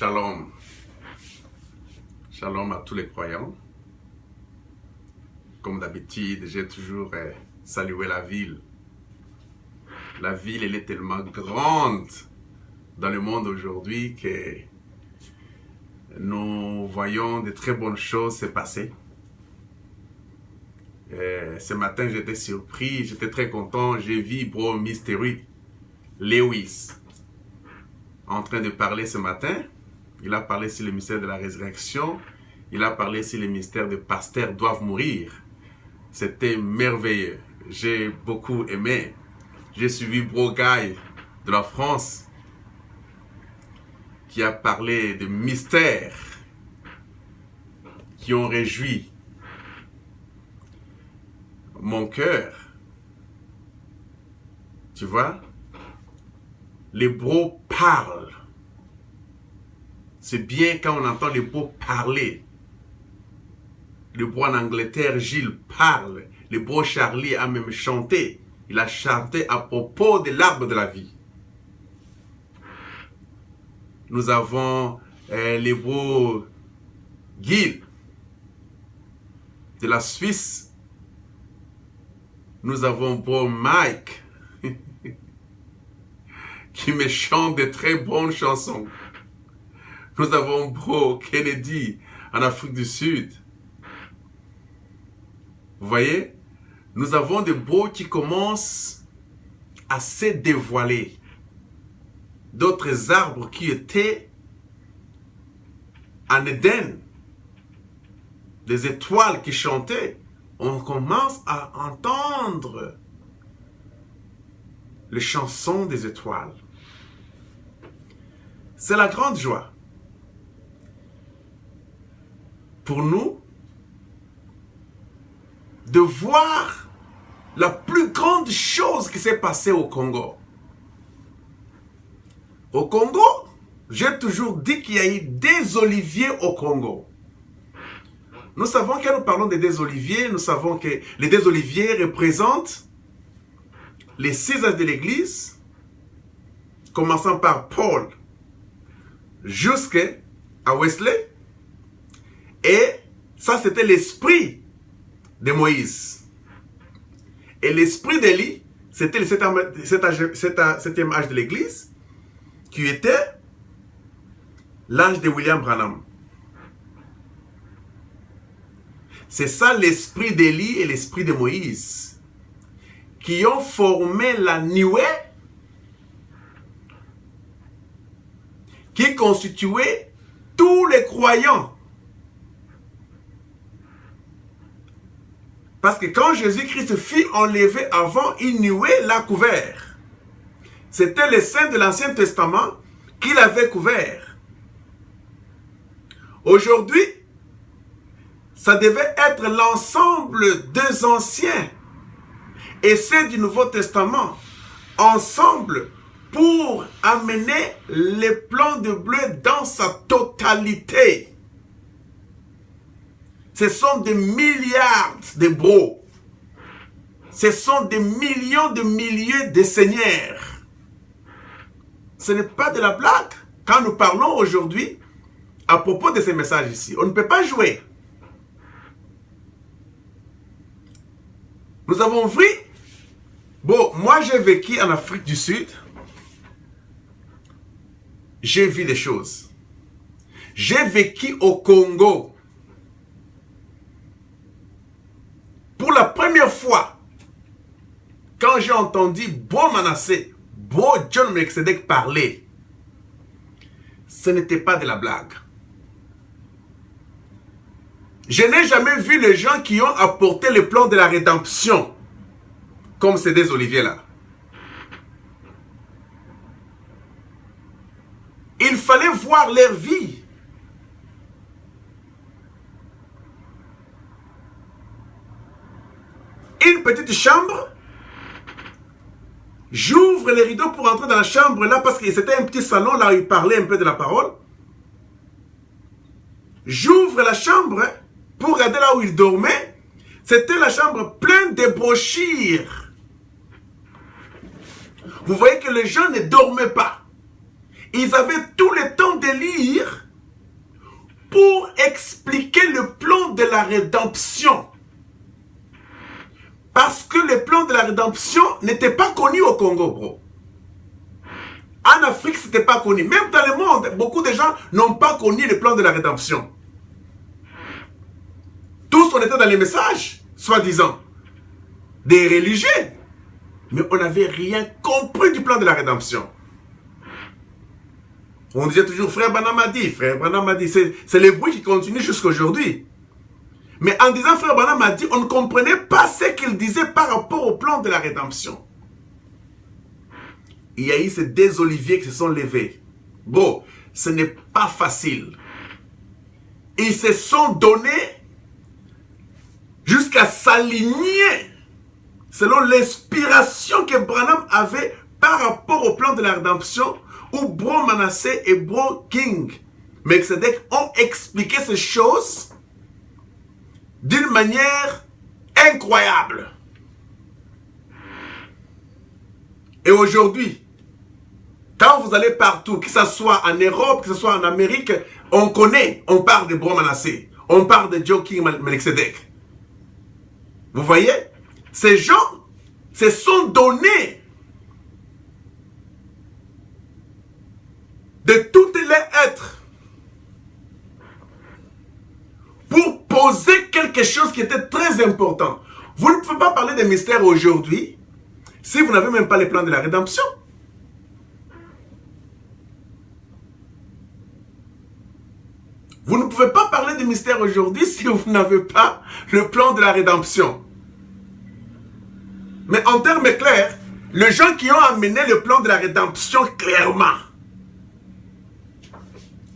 Shalom. Shalom à tous les croyants. Comme d'habitude, j'ai toujours salué la ville. La ville, elle est tellement grande dans le monde aujourd'hui que nous voyons de très bonnes choses se passer. Ce matin, j'étais surpris, j'étais très content. J'ai vu Bro Mystery Lewis en train de parler ce matin. Il a parlé sur le mystère de la résurrection. Il a parlé sur le mystère de pasteurs doivent mourir. C'était merveilleux. J'ai beaucoup aimé. J'ai suivi Bro Guy de la France qui a parlé de mystères qui ont réjoui mon cœur. Tu vois? Les bros parlent. C'est bien quand on entend les bros parler. Le bro en Angleterre, Gilles, parle. Le bro Charlie a même chanté. Il a chanté à propos de l'arbre de la vie. Nous avons les bros Gilles de la Suisse. Nous avons bro Mike qui me chante de très bonnes chansons. Nous avons bro Kennedy en Afrique du Sud. Vous voyez, nous avons des bros qui commencent à se dévoiler. D'autres arbres qui étaient en Éden, des étoiles qui chantaient. On commence à entendre les chansons des étoiles. C'est la grande joie. Pour nous, de voir la plus grande chose qui s'est passée au Congo. Au Congo, j'ai toujours dit qu'il y a eu des oliviers au Congo. Nous savons que nous parlons des oliviers, nous savons que les oliviers représentent les 6 âges de l'Église, commençant par Paul jusqu'à Wesley. Et ça, c'était l'esprit de Moïse. Et l'esprit d'Élie, c'était le 7e âge de l'Église, qui était l'âge de William Branham. C'est ça l'esprit d'Élie et l'esprit de Moïse, qui ont formé la nuée qui constituait tous les croyants. Parce que quand Jésus-Christ fut enlevé avant, une nuée l'a couvert. C'était les saints de l'Ancien Testament qui l'avaient couvert. Aujourd'hui, ça devait être l'ensemble des anciens et ceux du Nouveau Testament ensemble pour amener les plans de bleu dans sa totalité. Ce sont des milliards de bros. Ce sont des millions de milliers de seigneurs. Ce n'est pas de la blague. Quand nous parlons aujourd'hui à propos de ces messages ici, on ne peut pas jouer. Nous avons vu, bon, moi j'ai vécu en Afrique du Sud, j'ai vu des choses. J'ai vécu au Congo. Pour la première fois, quand j'ai entendu Bro Manasseh, Bro John Melchizedek parler, ce n'était pas de la blague. Je n'ai jamais vu les gens qui ont apporté le plan de la rédemption, comme ces des oliviers-là. Il fallait voir leur vie. Une petite chambre. J'ouvre les rideaux pour entrer dans la chambre là parce que c'était un petit salon là où il parlait un peu de la parole. J'ouvre la chambre pour regarder là où il dormait. C'était la chambre pleine de brochures. Vous voyez que les gens ne dormaient pas. Ils avaient tout le temps de lire pour expliquer le plan de la rédemption. Parce que le plan de la rédemption n'était pas connu au Congo, bro. En Afrique, ce n'était pas connu. Même dans le monde, beaucoup de gens n'ont pas connu le plan de la rédemption. Tous, on était dans les messages, soi-disant, des religieux. Mais on n'avait rien compris du plan de la rédemption. On disait toujours, frère Branham a dit, frère Branham a dit. C'est le bruit qui continue jusqu'à aujourd'hui. Mais en disant frère Branham a dit, on ne comprenait pas ce qu'il disait par rapport au plan de la rédemption. Il y a eu ces deux oliviers qui se sont levés. Bon, ce n'est pas facile. Ils se sont donnés jusqu'à s'aligner selon l'inspiration que Branham avait par rapport au plan de la rédemption, où Bro Manasseh et Bro King Melchizedek ont expliqué ces choses d'une manière incroyable. Et aujourd'hui, quand vous allez partout, que ce soit en Europe, que ce soit en Amérique, on connaît, on parle de Bro Manasseh, on parle de Joe King Melchizedek. Vous voyez? Ces gens se sont donnés de toutes les êtres pour poser quelque chose qui était très important. Vous ne pouvez pas parler des mystères aujourd'hui si vous n'avez même pas les plans de la rédemption. Vous ne pouvez pas parler des mystères aujourd'hui si vous n'avez pas le plan de la rédemption. Mais en termes clairs, les gens qui ont amené le plan de la rédemption clairement,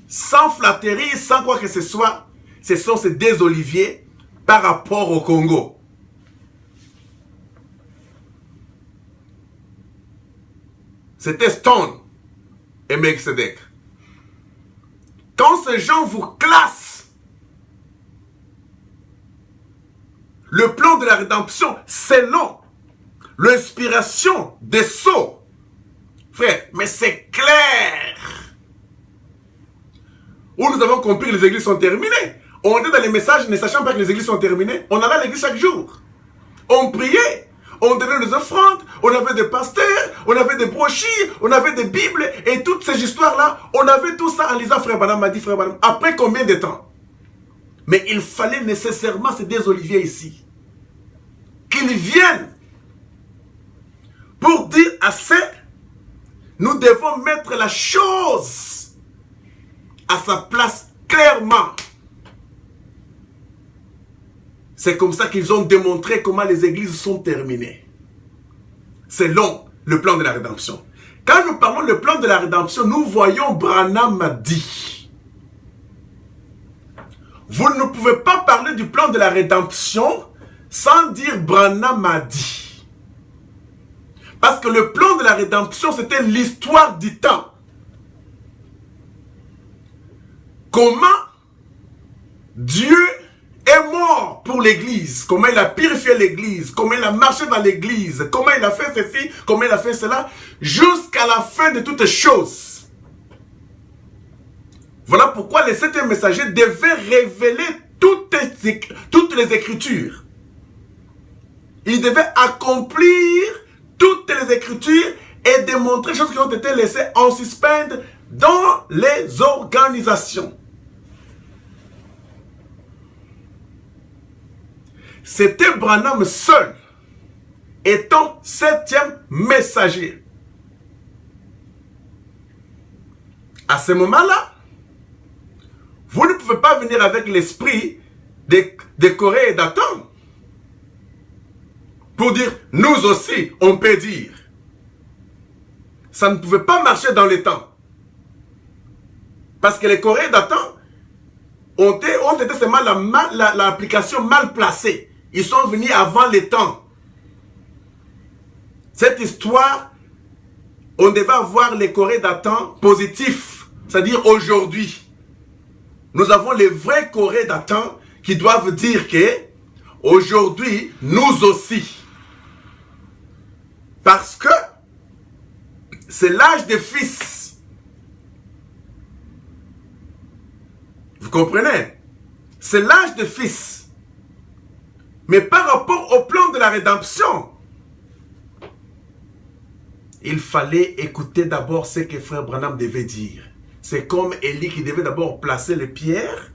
sans flatterie, sans quoi que ce soit, ce sont ces deux oliviers par rapport au Congo. C'était Stone et Melchizedek. Quand ces gens vous classent le plan de la rédemption selon l'inspiration des sceaux, frère, mais c'est clair. Où nous avons compris que les églises sont terminées. On était dans les messages ne sachant pas que les églises sont terminées. On allait à l'église chaque jour. On priait. On donnait des offrandes. On avait des pasteurs. On avait des brochures. On avait des bibles. Et toutes ces histoires-là, on avait tout ça en lisant frère Branham m'a dit frère Branham. Après combien de temps? Mais il fallait nécessairement ces deux oliviers ici. Qu'ils viennent pour dire assez. Nous devons mettre la chose à sa place clairement. C'est comme ça qu'ils ont démontré comment les églises sont terminées. Selon le plan de la rédemption. Quand nous parlons du plan de la rédemption, nous voyons Branham a dit. Vous ne pouvez pas parler du plan de la rédemption sans dire Branham a dit. Parce que le plan de la rédemption, c'était l'histoire du temps. Comment Dieu est mort pour l'église, comment il a purifié l'église, comment il a marché dans l'église, comment il a fait ceci, comment il a fait cela, jusqu'à la fin de toutes choses. Voilà pourquoi les 7e messagers devaient révéler toutes les Écritures. Ils devaient accomplir toutes les Écritures et démontrer les choses qui ont été laissées en suspens dans les organisations. C'était Branham seul, étant 7e messager. À ce moment-là, vous ne pouvez pas venir avec l'esprit de Corée et d'Athan pour dire, nous aussi, on peut dire. Ça ne pouvait pas marcher dans les temps. Parce que les Corées et d'Athan ont été seulement l'application mal placée. Ils sont venus avant les temps. Cette histoire, on devait avoir les Corées d'Athan positifs, c'est-à-dire aujourd'hui. Nous avons les vrais Corées d'Athan qui doivent dire que aujourd'hui, nous aussi. Parce que c'est l'âge des fils Vous comprenez? C'est l'âge de fils. Mais par rapport au plan de la rédemption, il fallait écouter d'abord ce que frère Branham devait dire. C'est comme Élie qui devait d'abord placer les pierres.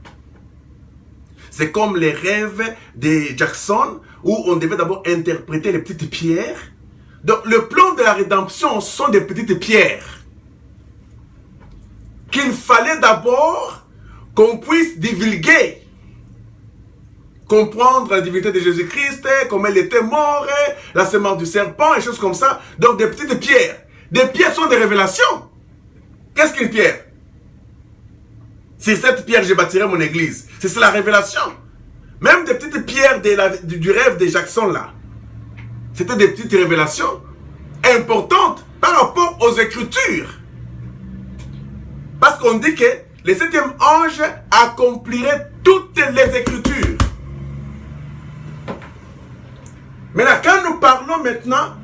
C'est comme les rêves de Jackson, où on devait d'abord interpréter les petites pierres. Donc le plan de la rédemption sont des petites pierres qu'il fallait d'abord qu'on puisse divulguer, comprendre la divinité de Jésus-Christ, comment il était mort, la semence du serpent, et choses comme ça. Donc des petites pierres. Des pierres sont des révélations. Qu'est-ce qu'une pierre? Sur cette pierre, je bâtirai mon église. C'est la révélation. Même des petites pierres du rêve de Jackson là. C'était des petites révélations importantes par rapport aux Écritures. Parce qu'on dit que le 7e ange accomplirait toutes les Écritures. Maintenant, quand nous parlons maintenant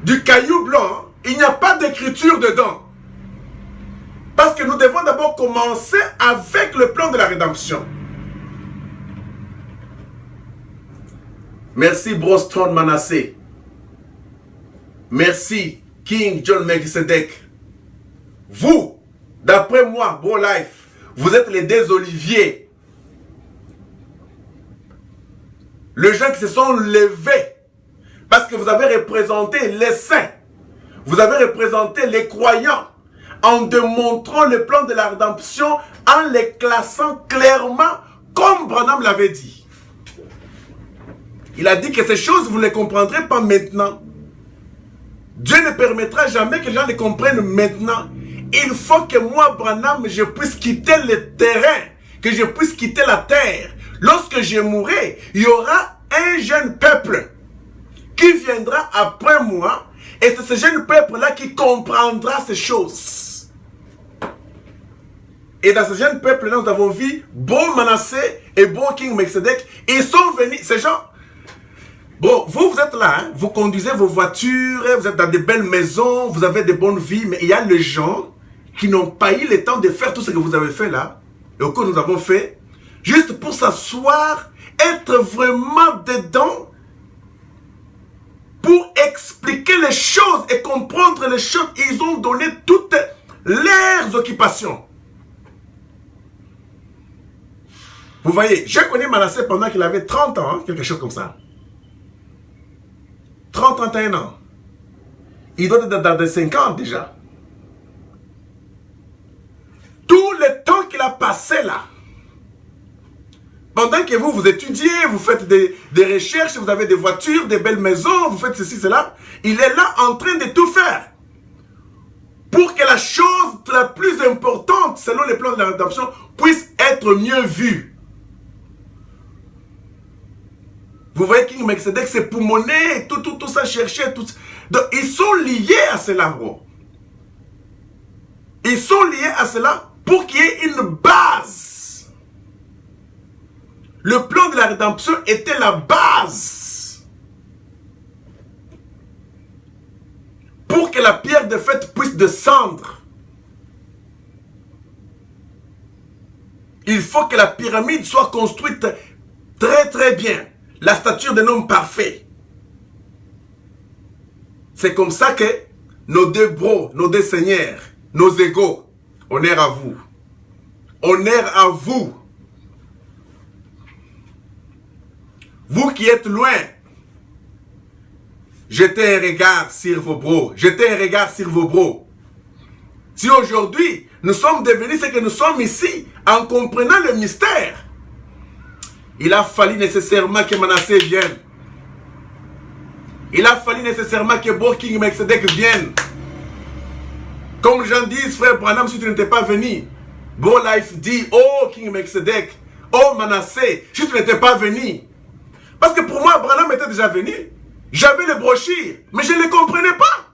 du caillou blanc, il n'y a pas d'écriture dedans. Parce que nous devons d'abord commencer avec le plan de la rédemption. Merci Broston Manasseh. Merci King John Melchizedek. Vous, d'après moi, Bro Life, vous êtes les deux oliviers. Les gens qui se sont levés parce que vous avez représenté les saints. Vous avez représenté les croyants en démontrant le plan de la rédemption, en les classant clairement comme Branham l'avait dit. Il a dit que ces choses, vous ne les comprendrez pas maintenant. Dieu ne permettra jamais que les gens les comprennent maintenant. Il faut que moi, Branham, je puisse quitter le terrain, que je puisse quitter la terre. Lorsque je mourrai, il y aura un jeune peuple qui viendra après moi, et c'est ce jeune peuple-là qui comprendra ces choses. Et dans ce jeune peuple-là, nous avons vu Bro Manasseh et Bro King Melchizedek. Ils sont venus, ces gens. Bon, vous êtes là, hein, vous conduisez vos voitures, vous êtes dans de belles maisons, vous avez de bonnes vies, mais il y a les gens qui n'ont pas eu le temps de faire tout ce que vous avez fait là, et que nous avons fait, juste pour s'asseoir, être vraiment dedans, pour expliquer les choses et comprendre les choses. Ils ont donné toutes leurs occupations. Vous voyez, j'ai connu Manasseh pendant qu'il avait 30 ans, hein, quelque chose comme ça. 30-31 ans. Il doit être dans les 50 déjà. Tout le temps qu'il a passé là, pendant que vous étudiez, vous faites des recherches, vous avez des voitures, des belles maisons, vous faites ceci, cela, il est là en train de tout faire pour que la chose la plus importante, selon les plans de la rédemption, puisse être mieux vue. Vous voyez, King Melchizedek, c'est pour monnaie, tout ça, chercher, tout ça. Donc, ils sont liés à cela, bro. Ils sont liés à cela pour qu'il y ait une base. Le plan de la rédemption était la base. Pour que la pierre de fête puisse descendre. Il faut que la pyramide soit construite très très bien. La stature d'un homme parfait. C'est comme ça que nos deux bros, nos deux seigneurs, nos égaux, honneur à vous. Honneur à vous. Vous qui êtes loin, jetez un regard sur vos bros. Jetez un regard sur vos bros. Si aujourd'hui, nous sommes devenus ce que nous sommes ici, en comprenant le mystère, il a fallu nécessairement que Manasseh vienne. Il a fallu nécessairement que Bro King Melchizedek vienne. Comme les gens disent, frère Branham, si tu n'étais pas venu, Bro Life dit, oh King Melchizedek, oh Manasseh, si tu n'étais pas venu. Parce que pour moi, Branham était déjà venu. J'avais les brochures, mais je ne les comprenais pas.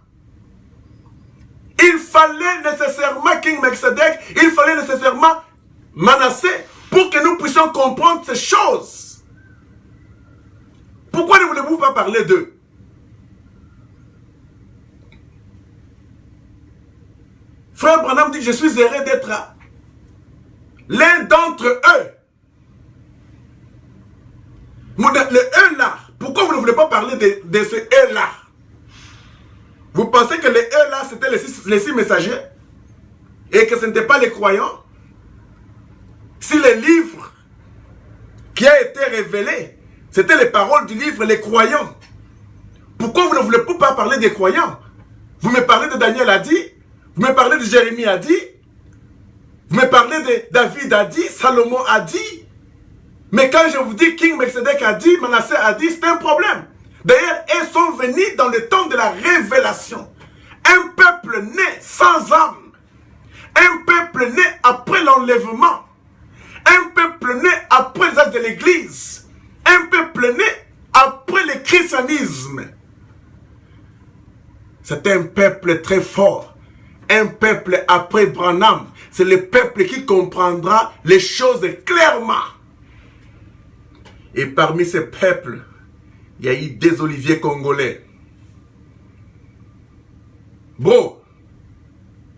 Il fallait nécessairement King Melchizedek, il fallait nécessairement Manasseh, pour que nous puissions comprendre ces choses. Pourquoi ne voulez-vous pas parler d'eux? Frère Branham dit, je suis heureux d'être l'un d'entre eux. Le eux là, pourquoi vous ne voulez pas parler de ce eux là? Vous pensez que les eux là, c'était les six messagers? Et que ce n'était pas les croyants? Si le livre qui a été révélé, c'était les paroles du livre, les croyants. Pourquoi vous ne voulez pas parler des croyants? Vous me parlez de Daniel a dit, vous me parlez de Jérémie a dit, vous me parlez de David a dit, Salomon a dit. Mais quand je vous dis King Melchizedek a dit, Manasseh a dit, c'est un problème. D'ailleurs, ils sont venus dans le temps de la révélation. Un peuple né sans âme. Un peuple né après l'enlèvement. Un peuple né après les âges de l'église. Un peuple né après le christianisme. C'est un peuple très fort. Un peuple après Branham. C'est le peuple qui comprendra les choses clairement. Et parmi ces peuples, il y a eu des oliviers congolais. Bon,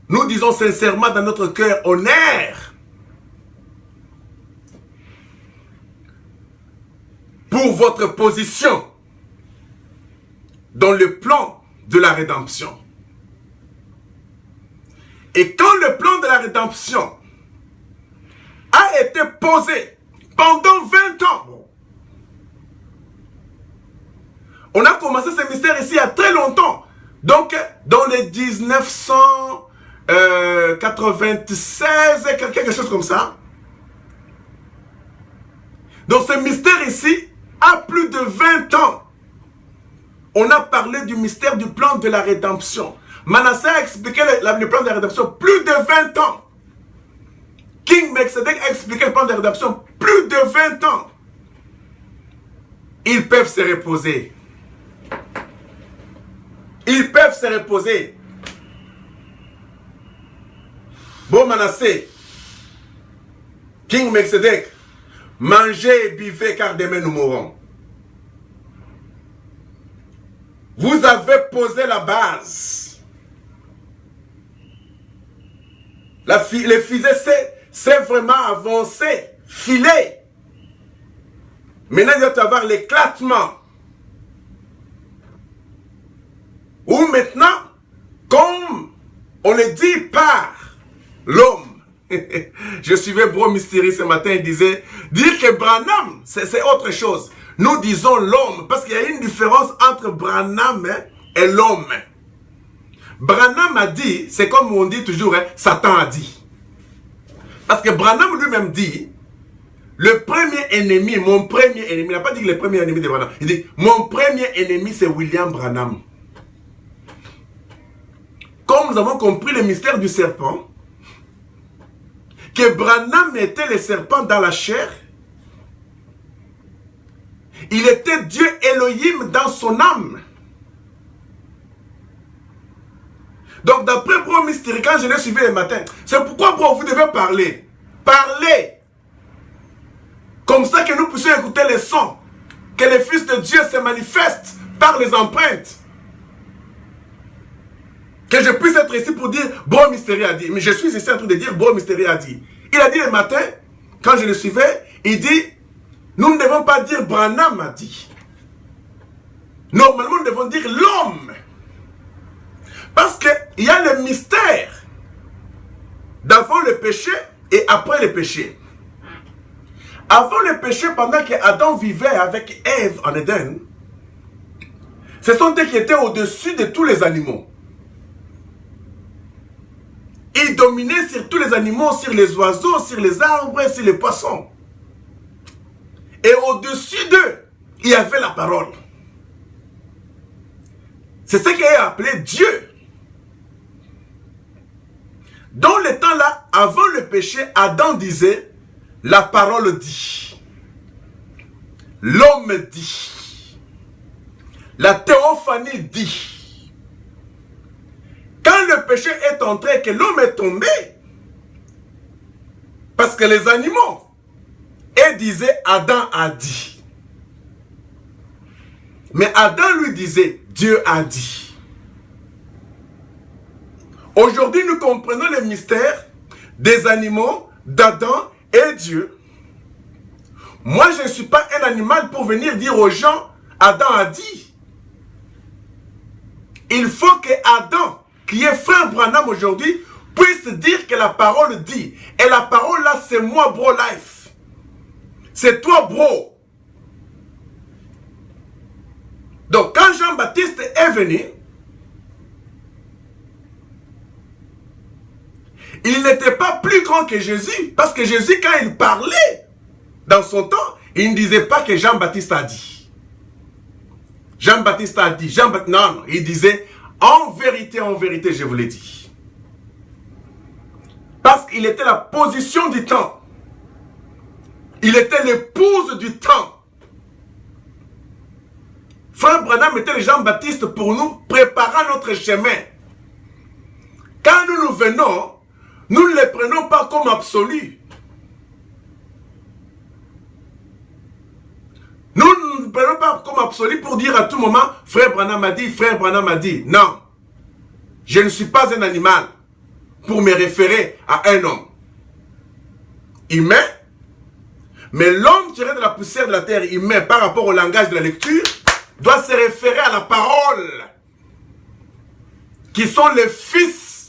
nous disons sincèrement dans notre cœur, honneur pour votre position dans le plan de la rédemption. Et quand le plan de la rédemption a été posé pendant 20 ans, on a commencé ce mystère ici il y a très longtemps. Donc, dans les 1996, quelque chose comme ça. Donc, ce mystère ici a plus de 20 ans. On a parlé du mystère du plan de la rédemption. Manasseh a expliqué le plan de la rédemption plus de 20 ans. King Melchizedek a expliqué le plan de la rédemption plus de 20 ans. Ils peuvent se reposer. Ils peuvent se reposer. Bon Manasseh, King Melchizedek, mangez et buvez car demain nous mourrons. Vous avez posé la base. Les fusées c'est vraiment avancé, filé. Maintenant il doit y avoir l'éclatement. Ou maintenant, comme on le dit par l'homme. Je suivais Bro Mystery ce matin, il disait, dire que Branham, c'est autre chose. Nous disons l'homme, parce qu'il y a une différence entre Branham et l'homme. Branham a dit, c'est comme on dit toujours, Satan a dit. Parce que Branham lui-même dit, le premier ennemi, mon premier ennemi, il n'a pas dit que le premier ennemi de Branham, il dit, mon premier ennemi c'est William Branham. Comme nous avons compris le mystère du serpent, que Branham était le serpent dans la chair, il était Dieu Elohim dans son âme. Donc d'après Bro Mystery, quand je l'ai suivi le matin, c'est pourquoi Bro, vous devez parler. Parlez. Comme ça que nous puissions écouter les sons. Que le Fils de Dieu se manifeste par les empreintes. Que je puisse être ici pour dire, Bro Mystery a dit. Mais je suis ici en train de dire, Bro Mystery a dit. Il a dit le matin, quand je le suivais, il dit, nous ne devons pas dire Branham a dit. Normalement, nous devons dire l'homme. Parce qu'il y a le mystère d'avant le péché et après le péché. Avant le péché, pendant qu'Adam vivait avec Ève en Éden, ce sont eux qui étaient au-dessus de tous les animaux. Ils dominaient sur tous les animaux, sur les oiseaux, sur les arbres, sur les poissons. Et au-dessus d'eux, il y avait la parole. C'est ce qu'il a appelé Dieu. Dans le temps-là, avant le péché, Adam disait, la parole dit. L'homme dit. La théophanie dit. Quand le péché est entré, que l'homme est tombé, parce que les animaux, et disait Adam a dit. Mais Adam lui disait, Dieu a dit. Aujourd'hui, nous comprenons le mystère des animaux, d'Adam est Dieu. Moi, je ne suis pas un animal pour venir dire aux gens, Adam a dit. Il faut que Adam, qui est frère Branham aujourd'hui, puisse dire que la parole dit. Et la parole là, c'est moi, bro life. C'est toi, bro. Donc, quand Jean-Baptiste est venu, il n'était pas plus grand que Jésus. Parce que Jésus, quand il parlait dans son temps, il ne disait pas que Jean-Baptiste a dit. Jean-Baptiste a dit. Non, il disait, en vérité, je vous l'ai dit. Parce qu'il était la position du temps. Il était l'épouse du temps. Frère Branham était le Jean-Baptiste pour nous, préparant notre chemin. Quand nous venons, nous ne les prenons pas comme absolus. Nous ne les prenons pas comme absolus pour dire à tout moment, frère Branham a dit, frère Branham a dit. Non, je ne suis pas un animal pour me référer à un homme. Humain, mais l'homme tiré de la poussière de la terre, humain par rapport au langage de la lecture, doit se référer à la parole, qui sont les fils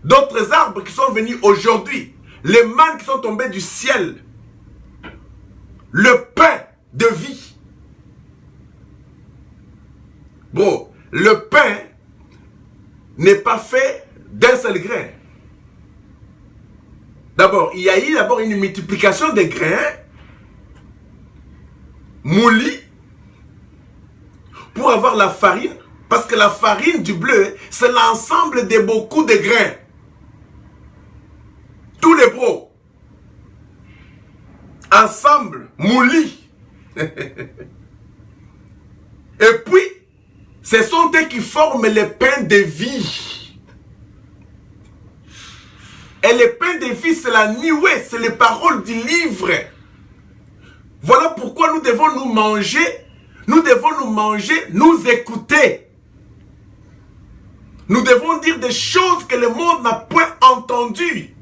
d'autres arbres qui sont venus aujourd'hui, les mannes qui sont tombées du ciel, le pain de vie. Bon, le pain n'est pas fait d'un seul grain. D'abord, il y a eu d'abord une multiplication des grains moulis pour avoir la farine, parce que la farine du bleu, c'est l'ensemble de beaucoup de grains. Tous les bros, ensemble, moulis. Et puis, ce sont eux qui forment les pains de vie. Et les pains de vie, c'est la niouée, c'est les paroles du livre. Voilà pourquoi nous devons nous manger. Nous devons nous manger, nous écouter. Nous devons dire des choses que le monde n'a point entendues.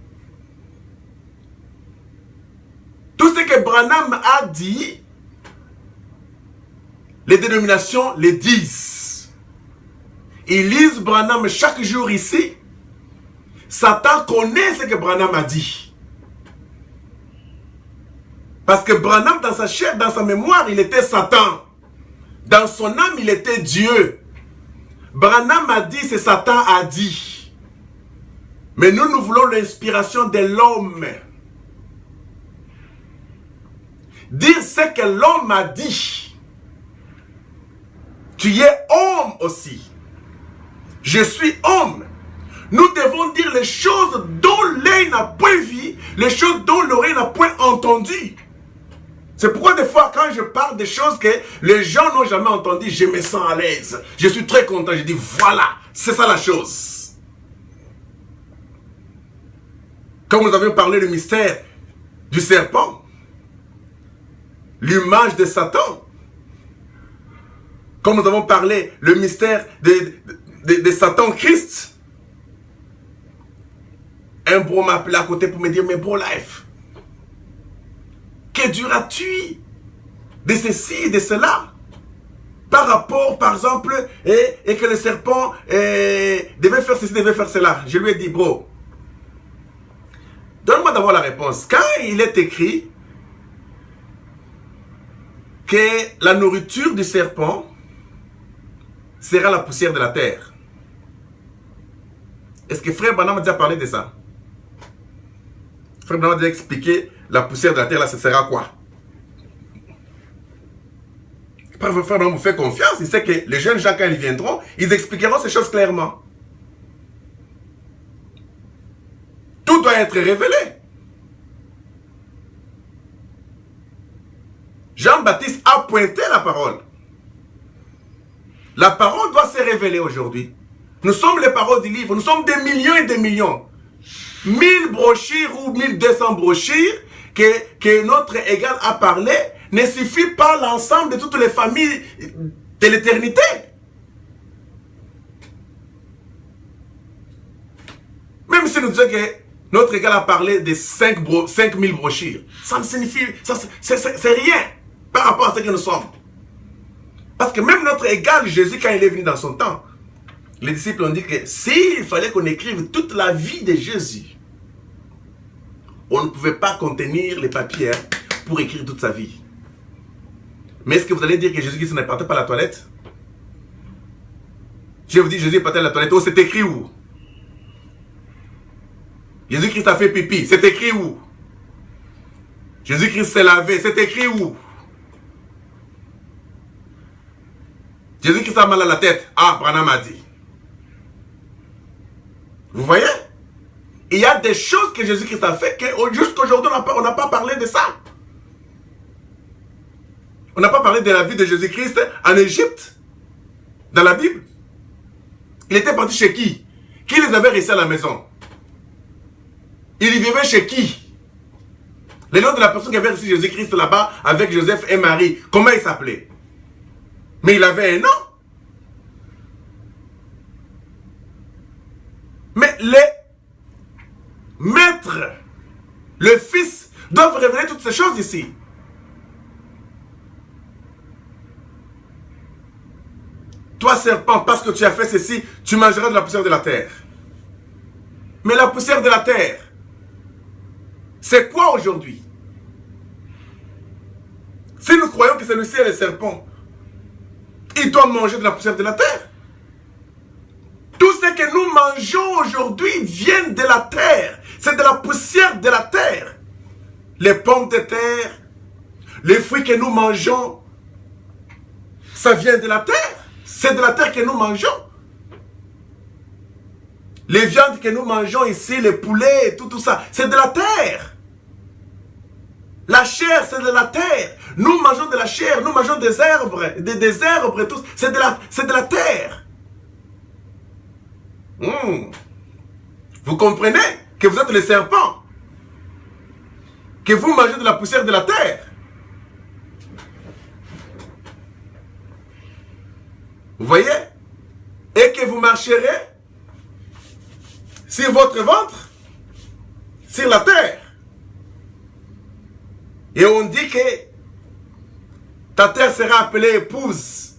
Tout ce que Branham a dit, les dénominations les disent. Ils lisent Branham chaque jour ici. Satan connaît ce que Branham a dit. Parce que Branham, dans sa chair, dans sa mémoire, il était Satan. Dans son âme, il était Dieu. Branham a dit, c'est Satan a dit. Mais nous, nous voulons l'inspiration de l'homme. Dire ce que l'homme a dit. Tu es homme aussi. Je suis homme. Nous devons dire les choses dont l'œil n'a point vu, les choses dont l'oreille n'a point entendu. C'est pourquoi des fois, quand je parle des choses que les gens n'ont jamais entendues, je me sens à l'aise. Je suis très content. Je dis, voilà, c'est ça la chose. Comme nous avions parlé du mystère du serpent, l'image de Satan. Comme nous avons parlé le mystère de Satan Christ. Un bro m'a appelé à côté pour me dire, mais bro life, que diras-tu de ceci et de cela par rapport, par exemple, et que le serpent devait faire ceci, devait faire cela. Je lui ai dit, bro, donne-moi d'abord la réponse. Quand il est écrit que la nourriture du serpent sera la poussière de la terre, est-ce que Frère Branham a déjà parlé de ça? Frère Branham a déjà expliqué la poussière de la terre, là, ce sera quoi? Frère Branham vous fait confiance, il sait que les jeunes gens, quand ils viendront, ils expliqueront ces choses clairement. Tout doit être révélé. Jean-Baptiste a pointé la parole. La parole doit se révéler aujourd'hui. Nous sommes les paroles du livre, nous sommes des millions et des millions. 1000 brochures ou 1200 brochures que notre égal a parlé ne suffit pas l'ensemble de toutes les familles de l'éternité. Même si nous disons que Notre égal a parlé de 5000 brochures. Ça ne signifie, c'est rien par rapport à ce que nous sommes. Parce que même notre égal, Jésus, quand il est venu dans son temps, les disciples ont dit que s'il fallait qu'on écrive toute la vie de Jésus, on ne pouvait pas contenir les papiers pour écrire toute sa vie. Mais est-ce que vous allez dire que Jésus-Christ ne partait pas à la toilette? Je vous dis, Jésus partait à la toilette. Oh, c'est écrit où? Jésus-Christ a fait pipi. C'est écrit où? Jésus-Christ s'est lavé. C'est écrit où? Jésus-Christ a mal à la tête. Ah, Branham a dit. Vous voyez? Il y a des choses que Jésus-Christ a fait que jusqu'aujourd'hui, on n'a pas parlé de ça. On n'a pas parlé de la vie de Jésus-Christ en Égypte, dans la Bible. Il était parti chez qui? Qui les avait restés à la maison? Il y vivait chez qui? Le nom de la personne qui avait reçu Jésus-Christ là-bas avec Joseph et Marie, comment il s'appelait? Mais il avait un nom. Mais les maîtres, le fils, doivent révéler toutes ces choses ici. Toi, serpent, parce que tu as fait ceci, tu mangeras de la poussière de la terre. Mais la poussière de la terre, c'est quoi aujourd'hui? Si nous croyons que celui-ci est le serpent, il doit manger de la poussière de la terre. Tout ce que nous mangeons aujourd'hui vient de la terre. C'est de la poussière de la terre. Les pommes de terre, les fruits que nous mangeons, ça vient de la terre. C'est de la terre que nous mangeons. Les viandes que nous mangeons ici, les poulets, tout ça, c'est de la terre. La chair, c'est de la terre. Nous mangeons de la chair, nous mangeons des herbes, des herbes, tout. C'est de la terre. Vous comprenez que vous êtes les serpents, que vous mangez de la poussière de la terre. Vous voyez? Et que vous marcherez sur votre ventre, sur la terre. Et on dit que ta terre sera appelée épouse.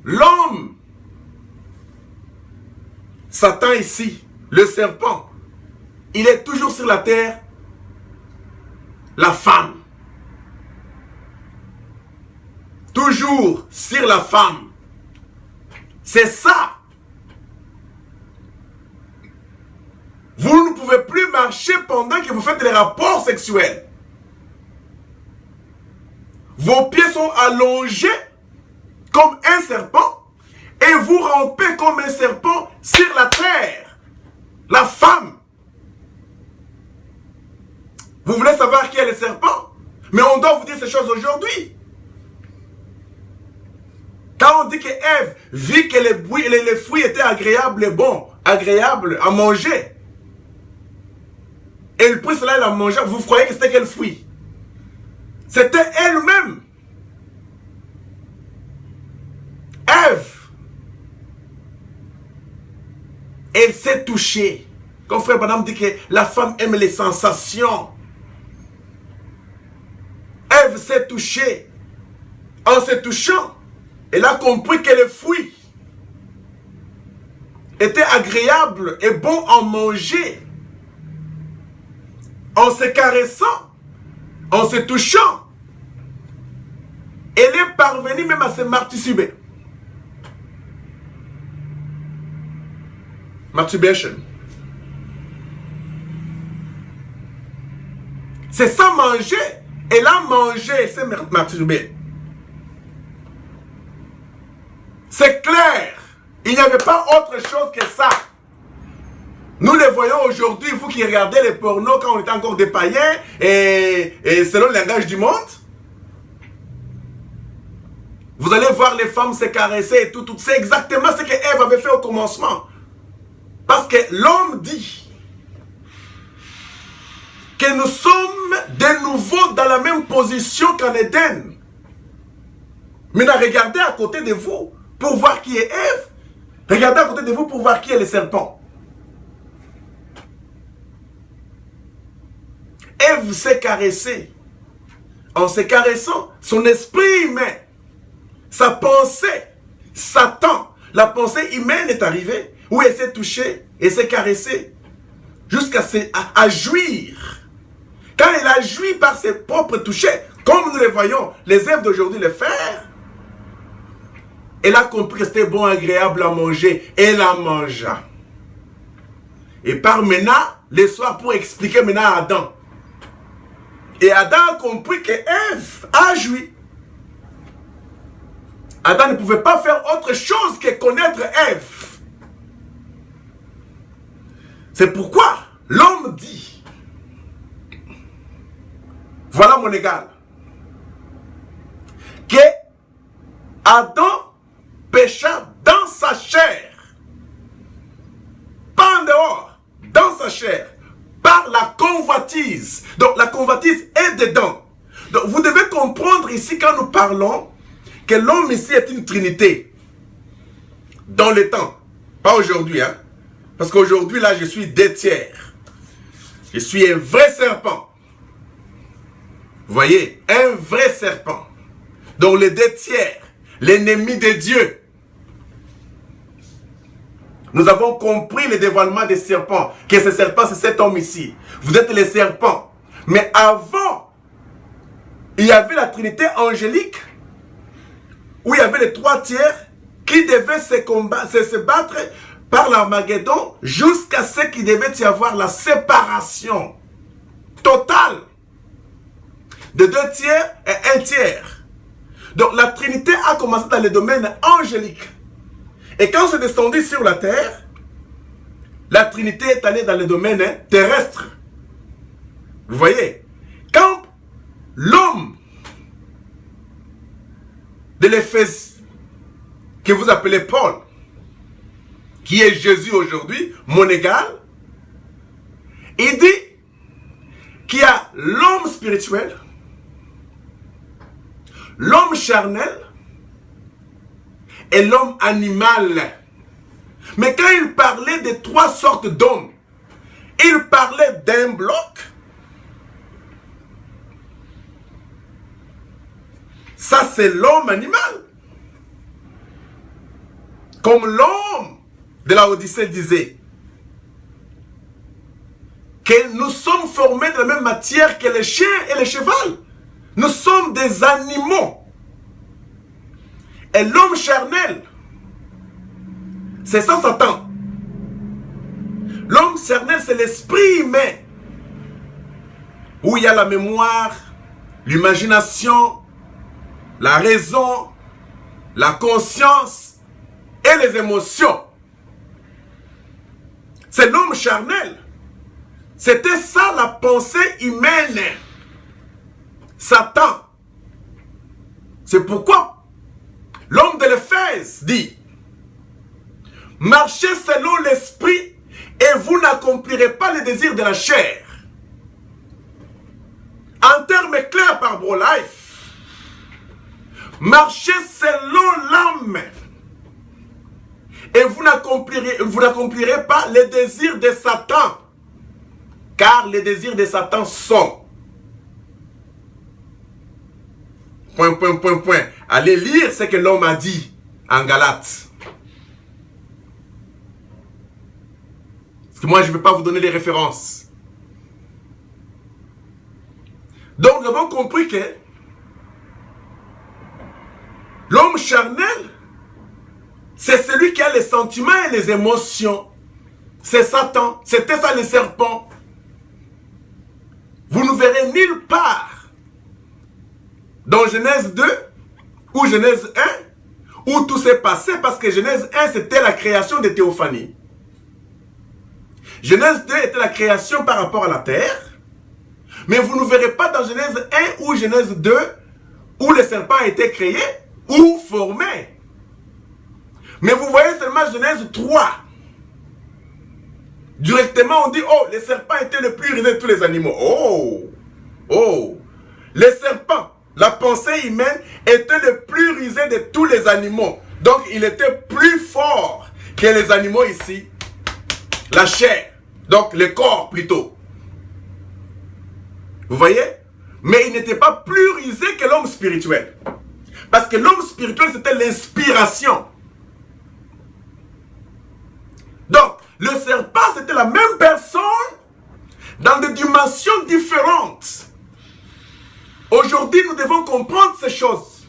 L'homme, Satan ici, le serpent, il est toujours sur la terre. La femme. Toujours sur la femme. C'est ça. Vous ne pouvez plus marcher pendant que vous faites des rapports sexuels. Vos pieds sont allongés comme un serpent et vous rampez comme un serpent sur la terre. La femme. Vous voulez savoir qui est le serpent? Mais on doit vous dire ces choses aujourd'hui. Quand on dit que Ève vit que les fruits étaient agréables et bons, agréables à manger, et le prit cela et la mangea, vous croyez que c'était quel fruit? C'était elle-même. Ève. Elle s'est touchée. Comme frère Branham dit que la femme aime les sensations. Ève s'est touchée. En se touchant, elle a compris que le fruit était agréable et bon à manger. En se caressant, en se touchant, elle est parvenue même à se martyrer. Masturbation. C'est sans manger. Elle a mangé, elle s'est masturbée. C'est clair. Il n'y avait pas autre chose que ça. Nous les voyons aujourd'hui, vous qui regardez les pornos quand on était encore des païens et selon le langage du monde. Vous allez voir les femmes se caresser et tout. C'est exactement ce que Ève avait fait au commencement. Parce que l'homme dit que nous sommes de nouveau dans la même position qu'en Éden. Maintenant, regardez à côté de vous pour voir qui est Ève. Regardez à côté de vous pour voir qui est le serpent. Ève s'est caressée. En se caressant, son esprit humain, sa pensée, Satan, la pensée humaine est arrivée, où elle s'est touchée, et s'est caressée, jusqu'à jouir. Quand elle a joui par ses propres touchés, comme nous les voyons, les Èves d'aujourd'hui le faire, elle a compris que c'était bon, agréable à manger. Elle la mangea. Et par maintenant, le soir, pour expliquer maintenant à Adam. Et Adam a compris que Ève a joui. Adam ne pouvait pas faire autre chose que connaître Ève. C'est pourquoi l'homme dit, voilà mon égal, que Adam pécha dans sa chair, pas en dehors, dans sa chair, par la convoitise. Donc la convoitise est dedans. Donc vous devez comprendre ici quand nous parlons que l'homme ici est une trinité. Dans le temps, pas aujourd'hui, hein. Parce qu'aujourd'hui là je suis 2/3. Je suis un vrai serpent. Vous voyez, un vrai serpent. Donc les 2/3, l'ennemi de Dieu. Nous avons compris le dévoilement des serpents, que ce serpent, c'est cet homme ici. Vous êtes les serpents. Mais avant, il y avait la trinité angélique, où il y avait les 3/3 qui devaient se battre par l'Armageddon jusqu'à ce qu'il devait y avoir la séparation totale de 2/3 et 1/3. Donc la trinité a commencé dans le domaine angélique. Et quand c'est descendu sur la terre, la Trinité est allée dans le domaine terrestre. Vous voyez, quand l'homme de l'Éphèse, que vous appelez Paul, qui est Jésus aujourd'hui, mon égal, il dit qu'il y a l'homme spirituel, l'homme charnel, et l'homme animal. Mais quand il parlait de 3 sortes d'hommes, il parlait d'un bloc. Ça, c'est l'homme animal. Comme l'homme de la Odyssée disait, que nous sommes formés de la même matière que les chiens et les chevaux. Nous sommes des animaux. Et l'homme charnel, c'est ça Satan. L'homme charnel, c'est l'esprit humain, où il y a la mémoire, l'imagination, la raison, la conscience et les émotions. C'est l'homme charnel. C'était ça la pensée humaine. Satan. C'est pourquoi l'homme de l'Éphèse dit, marchez selon l'esprit et vous n'accomplirez pas les désirs de la chair. En termes clairs par BroLife, marchez selon l'âme et vous n'accomplirez pas les désirs de Satan, car les désirs de Satan sont... Point. Allez lire ce que l'homme a dit en Galates. Parce que moi, je ne vais pas vous donner les références. Donc, nous avons compris que l'homme charnel, c'est celui qui a les sentiments et les émotions. C'est Satan. C'était ça le serpent. Vous ne verrez nulle part dans Genèse 2 ou Genèse 1 où tout s'est passé, parce que Genèse 1 c'était la création de Théophanie. Genèse 2 était la création par rapport à la terre. Mais vous ne verrez pas dans Genèse 1 ou Genèse 2 où le serpent a été créé ou formé. Mais vous voyez seulement Genèse 3. Directement on dit, oh, le serpent était le plus rusé de tous les animaux. Oh, le serpent, la pensée humaine, était le plus rusé de tous les animaux. Donc il était plus fort que les animaux ici. La chair, donc le corps plutôt. Vous voyez? Mais il n'était pas plus rusé que l'homme spirituel. Parce que l'homme spirituel, c'était l'inspiration. Donc, le serpent, c'était la même personne dans des dimensions différentes. Aujourd'hui, nous devons comprendre ces choses.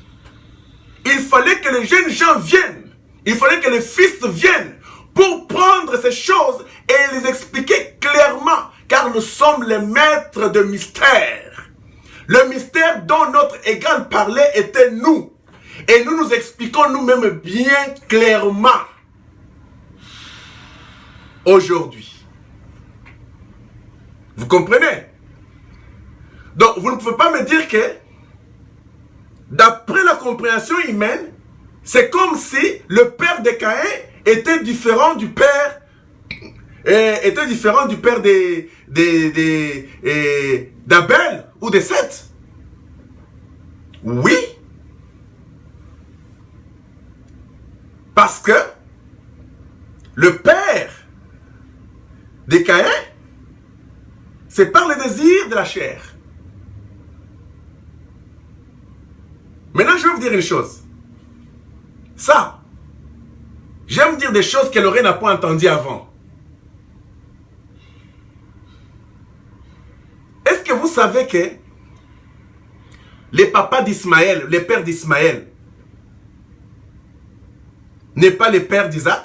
Il fallait que les jeunes gens viennent. Il fallait que les fils viennent pour prendre ces choses et les expliquer clairement. Car nous sommes les maîtres de mystère. Le mystère dont notre égal parlait était nous. Et nous nous expliquons nous-mêmes bien clairement. Aujourd'hui. Vous comprenez? Donc, vous ne pouvez pas me dire que, d'après la compréhension humaine, c'est comme si le père de Caïn était différent du père, d'Abel ou de Seth. Oui. Parce que le père de Caïn, c'est par le désir de la chair. Maintenant, je vais vous dire une chose. Ça, j'aime dire des choses que l'oreille n'a pas entendues avant. Est-ce que vous savez que les papas d'Ismaël, les pères d'Ismaël, n'est pas les pères d'Isaac?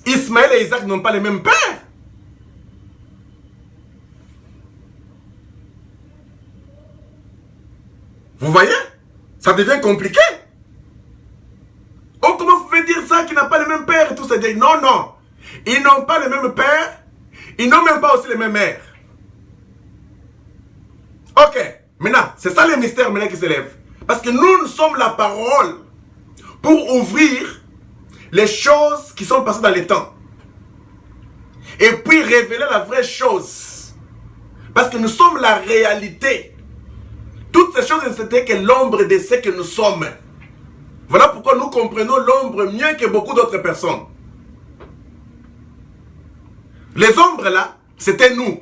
Ismaël et Isaac n'ont pas les mêmes pères. Vous voyez? Ça devient compliqué. Oh, comment vous pouvez dire ça, qu'il n'a pas le même père et tout ça? Non, non. Ils n'ont pas le même père. Ils n'ont même pas aussi les mêmes mères. Ok. Maintenant, c'est ça le mystère maintenant qui s'élève. Parce que nous sommes la parole pour ouvrir les choses qui sont passées dans les temps. Et puis révéler la vraie chose. Parce que nous sommes la réalité. Toutes ces choses, c'était que l'ombre de ce que nous sommes. Voilà pourquoi nous comprenons l'ombre mieux que beaucoup d'autres personnes. Les ombres là, c'était nous.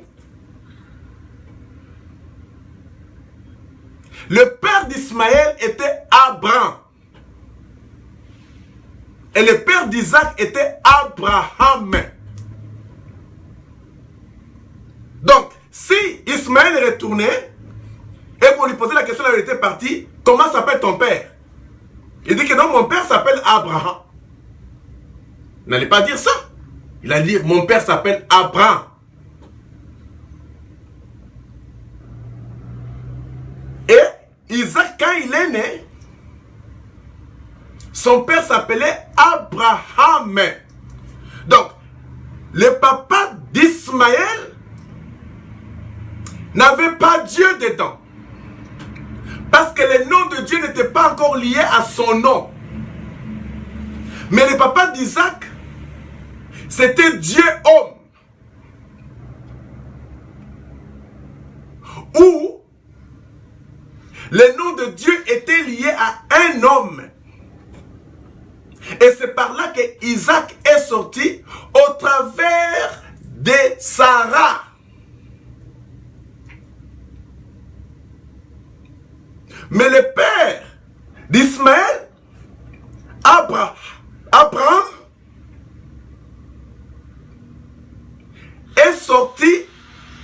Le père d'Ismaël était Abraham. Et le père d'Isaac était Abraham. Donc, si Ismaël est retourné, et qu'on lui posait la question, il était parti, comment s'appelle ton père? Il dit que non, mon père s'appelle Abraham. Il n'allait pas dire ça. Il allait dire, mon père s'appelle Abraham. Et Isaac, quand il est né, son père s'appelait Abraham. Donc, le papa d'Ismaël n'avait pas Dieu dedans. Parce que le nom de Dieu n'était pas encore lié à son nom. Mais le papa d'Isaac, c'était Dieu homme. Où le nom de Dieu était lié à un homme. Et c'est par là que Isaac est sorti au travers de Sarah. Mais le père d'Ismaël, Abraham, est sorti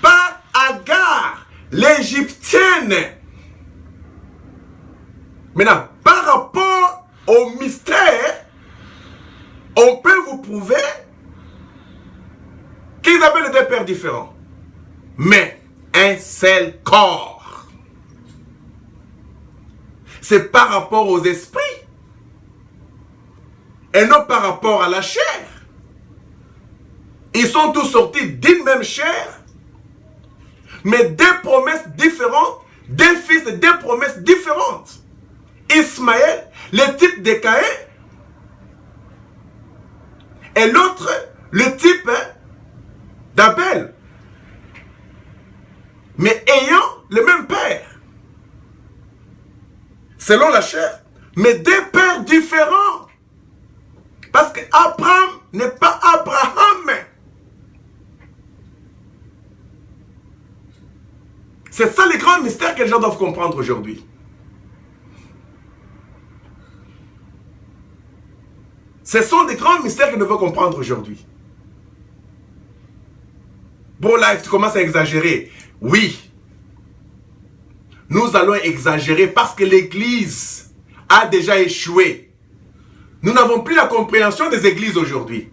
par Agar, l'Égyptienne. Maintenant, par rapport au mystère, on peut vous prouver qu'ils avaient les deux pères différents. Mais un seul corps. C'est par rapport aux esprits. Et non par rapport à la chair. Ils sont tous sortis d'une même chair. Mais deux promesses différentes. Deux fils et deux promesses différentes. Ismaël, le type de Caïn. Et l'autre, le type d'Abel. Mais ayant le même père. Selon la chair, mais deux pères différents. Parce que Abraham n'est pas Abraham. C'est ça les grands mystères que les gens doivent comprendre aujourd'hui. Ce sont des grands mystères qu'ils doivent comprendre aujourd'hui. Bon, life, tu commences à exagérer. Oui. Nous allons exagérer parce que l'Église a déjà échoué. Nous n'avons plus la compréhension des églises aujourd'hui.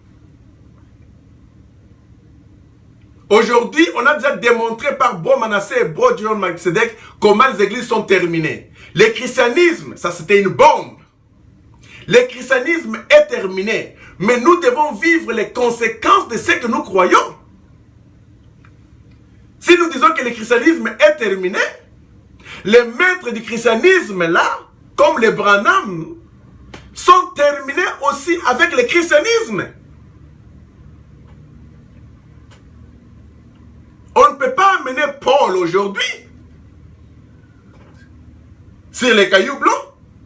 Aujourd'hui, on a déjà démontré par Bro Manasseh et Bro John Melchizedek comment les églises sont terminées. Le christianisme, ça c'était une bombe. Le christianisme est terminé. Mais nous devons vivre les conséquences de ce que nous croyons. Si nous disons que le christianisme est terminé, les maîtres du christianisme là, comme les Branham, sont terminés aussi avec le christianisme. On ne peut pas amener Paul aujourd'hui sur les cailloux blancs,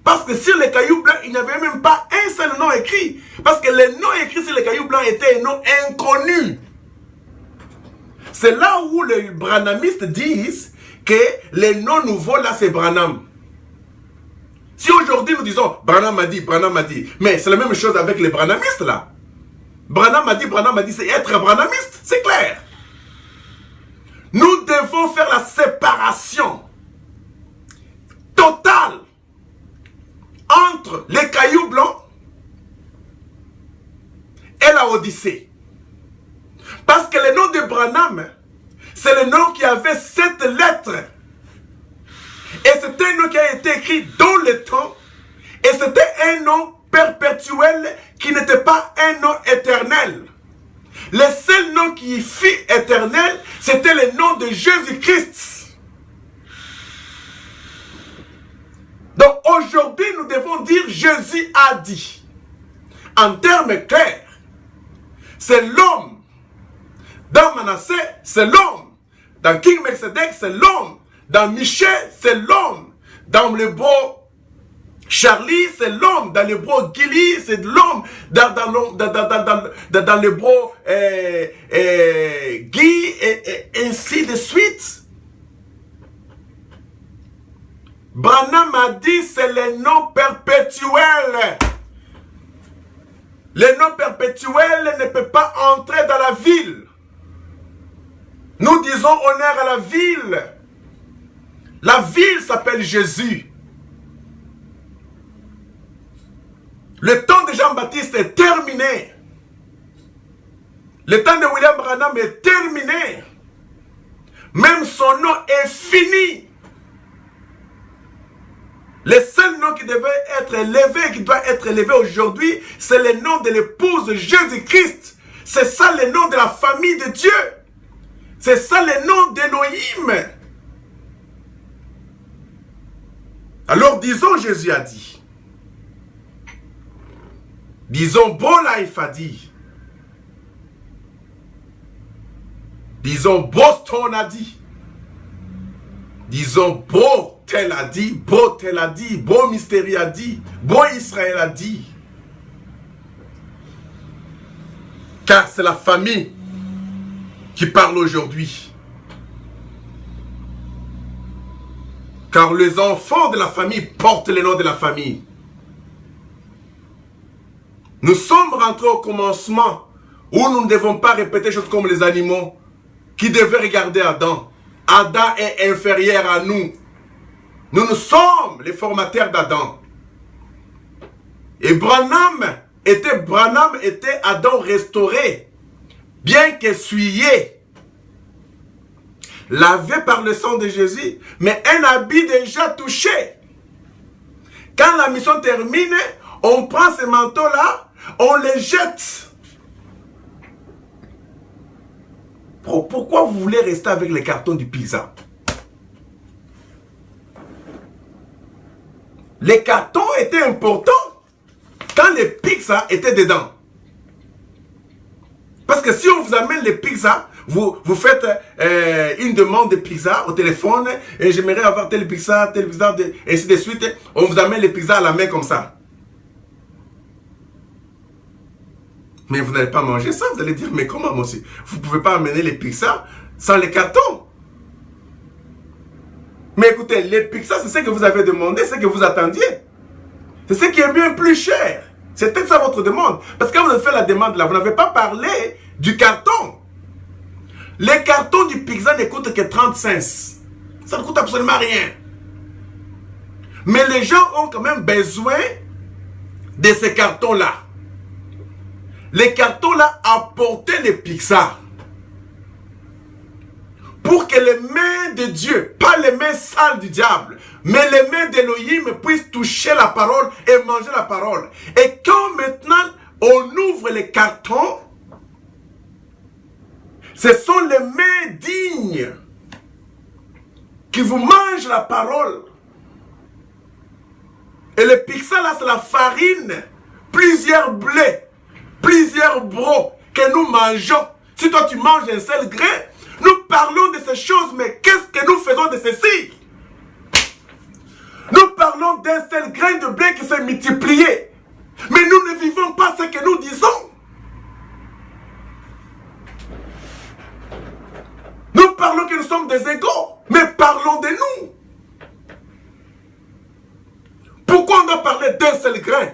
parce que sur les cailloux blancs, il n'y avait même pas un seul nom écrit. Parce que les noms écrits sur les cailloux blancs étaient un nom inconnu. C'est là où les branhamistes disent que les noms nouveaux là, c'est Branham. Si aujourd'hui nous disons Branham a dit, mais c'est la même chose avec les branhamistes là. Branham a dit, c'est être branhamiste, c'est clair. Nous devons faire la séparation totale entre les cailloux blancs et la Odyssée. Parce que le nom de Branham, c'est le nom qui avait 7 lettres. Et c'était un nom qui a été écrit dans le temps. Et c'était un nom perpétuel qui n'était pas un nom éternel. Le seul nom qui fut éternel, c'était le nom de Jésus-Christ. Donc aujourd'hui, nous devons dire Jésus a dit. En termes clairs, c'est l'homme. Dans Manasseh, c'est l'homme. Dans King Melchizedek, c'est l'homme. Dans Michel, c'est l'homme. Dans le beau Charlie, c'est l'homme. Dans le beau Gilly, c'est l'homme. Dans le beau Guy, et ainsi de suite. Branham a dit, c'est le nom perpétuel. Le nom perpétuel ne peut pas entrer dans la ville. Nous disons honneur à la ville. La ville s'appelle Jésus. Le temps de Jean-Baptiste est terminé. Le temps de William Branham est terminé. Même son nom est fini. Le seul nom qui devait être élevé, qui doit être élevé aujourd'hui, c'est le nom de l'épouse Jésus-Christ. C'est ça le nom de la famille de Dieu. C'est ça le nom d'Élohim. Alors disons, Jésus a dit. Disons, Bon Life a dit. Disons, Boston a dit. Disons, Beau tel a dit, Beau tel a dit, Beau Mystérie a dit, Beau Israël a dit. Car c'est la famille qui parle aujourd'hui. Car les enfants de la famille portent le nom de la famille. Nous sommes rentrés au commencement où nous ne devons pas répéter des choses comme les animaux qui devaient regarder Adam. Adam est inférieur à nous. Nous sommes les formateurs d'Adam. Et Branham était Adam restauré, bien qu'essuyé, lavé par le sang de Jésus, mais un habit déjà touché. Quand la mission termine, on prend ces manteaux-là, on les jette. Pourquoi vous voulez rester avec les cartons du pizza? Les cartons étaient importants quand les pizzas étaient dedans. Parce que si on vous amène les pizzas, vous faites une demande de pizza au téléphone, et j'aimerais avoir telle pizza, et ainsi de suite, on vous amène les pizzas à la main comme ça. Mais vous n'allez pas manger ça, vous allez dire, mais comment monsieur? Vous ne pouvez pas amener les pizzas sans les cartons. Mais écoutez, les Pixar, c'est ce que vous avez demandé, c'est ce que vous attendiez. C'est ce qui est bien plus cher. C'est peut-être ça votre demande. Parce que quand vous avez fait la demande là, vous n'avez pas parlé du carton. Les cartons du Pixar ne coûtent que 30 cents. Ça ne coûte absolument rien. Mais les gens ont quand même besoin de ces cartons-là. Les cartons-là apportaient les Pixar. Pour que les mains de Dieu, pas les mains sales du diable, mais les mains d'Élohim puissent toucher la parole et manger la parole. Et quand maintenant on ouvre les cartons, ce sont les mains dignes qui vous mangent la parole. Et le Pixar là, c'est la farine, plusieurs blés, plusieurs brocs que nous mangeons. Si toi tu manges un seul grain, nous parlons de ces choses, mais qu'est-ce que nous faisons de ceci? Nous parlons d'un seul grain de blé qui s'est multiplié. Mais nous ne vivons pas ce que nous disons. Nous parlons que nous sommes des égaux, mais parlons de nous. Pourquoi on doit parler d'un seul grain?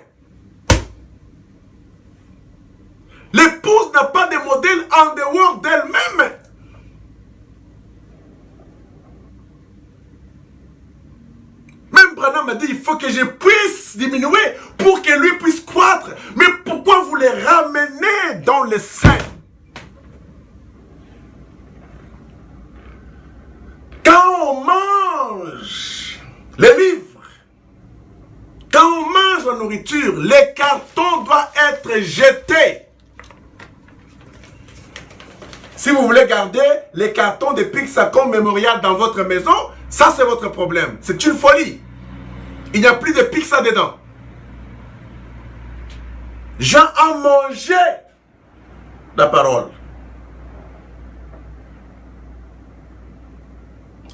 L'épouse n'a pas de modèle en dehors d'elle-même. Même Branham m'a dit, il faut que je puisse diminuer pour que lui puisse croître. Mais pourquoi vous les ramenez dans le sein? Quand on mange les livres, quand on mange la nourriture, les cartons doivent être jetés. Si vous voulez garder les cartons de Pixar comme mémorial dans votre maison, ça c'est votre problème. C'est une folie. Il n'y a plus de Pixar dedans. Jean a mangé la parole.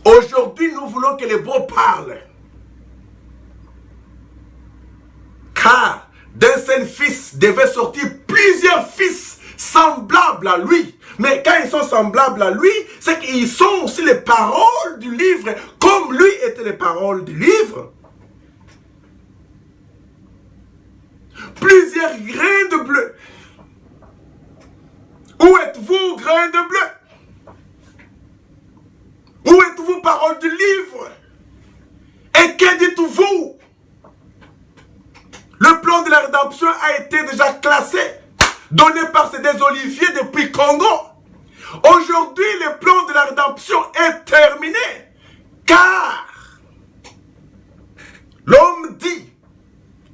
Aujourd'hui, nous voulons que les bons parlent. Car d'un seul fils devait sortir plusieurs fils semblables à lui. Mais quand ils sont semblables à lui, c'est qu'ils sont aussi les paroles du livre, comme lui étaient les paroles du livre. Plusieurs grains de bleu. Où êtes-vous, grains de bleu? Où êtes-vous, paroles du livre? Et que dites-vous? Le plan de la rédemption a été déjà classé, donné par ces des oliviers depuis Congo. Aujourd'hui, le plan de la rédemption est terminé, car l'homme dit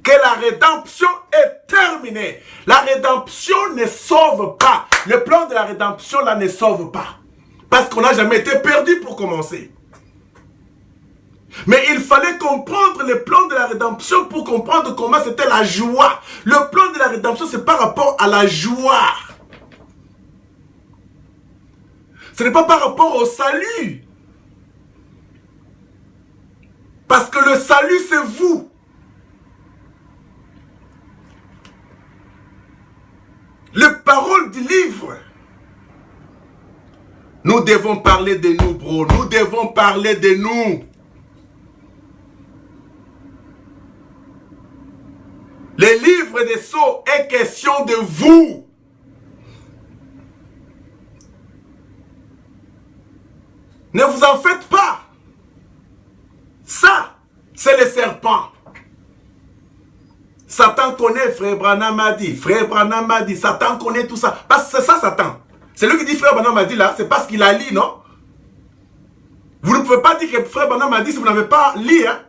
que la rédemption est terminée. La rédemption ne sauve pas. Le plan de la rédemption là ne sauve pas. Parce qu'on n'a jamais été perdu pour commencer. Mais il fallait comprendre le plan de la rédemption pour comprendre comment c'était la joie. Le plan de la rédemption, c'est par rapport à la joie. Ce n'est pas par rapport au salut. Parce que le salut, c'est vous. Les paroles du livre. Nous devons parler de nous, bro. Nous devons parler de nous. Le livre des sceaux est question de vous. Ne vous en faites pas. Ça, c'est le serpent. Satan connaît, frère Branham a dit. Frère Branham a dit. Satan connaît tout ça. Parce que c'est ça, Satan. C'est lui qui dit frère Branham a dit là. C'est parce qu'il a lu, non? Vous ne pouvez pas dire que frère Branham a dit si vous n'avez pas lu, hein?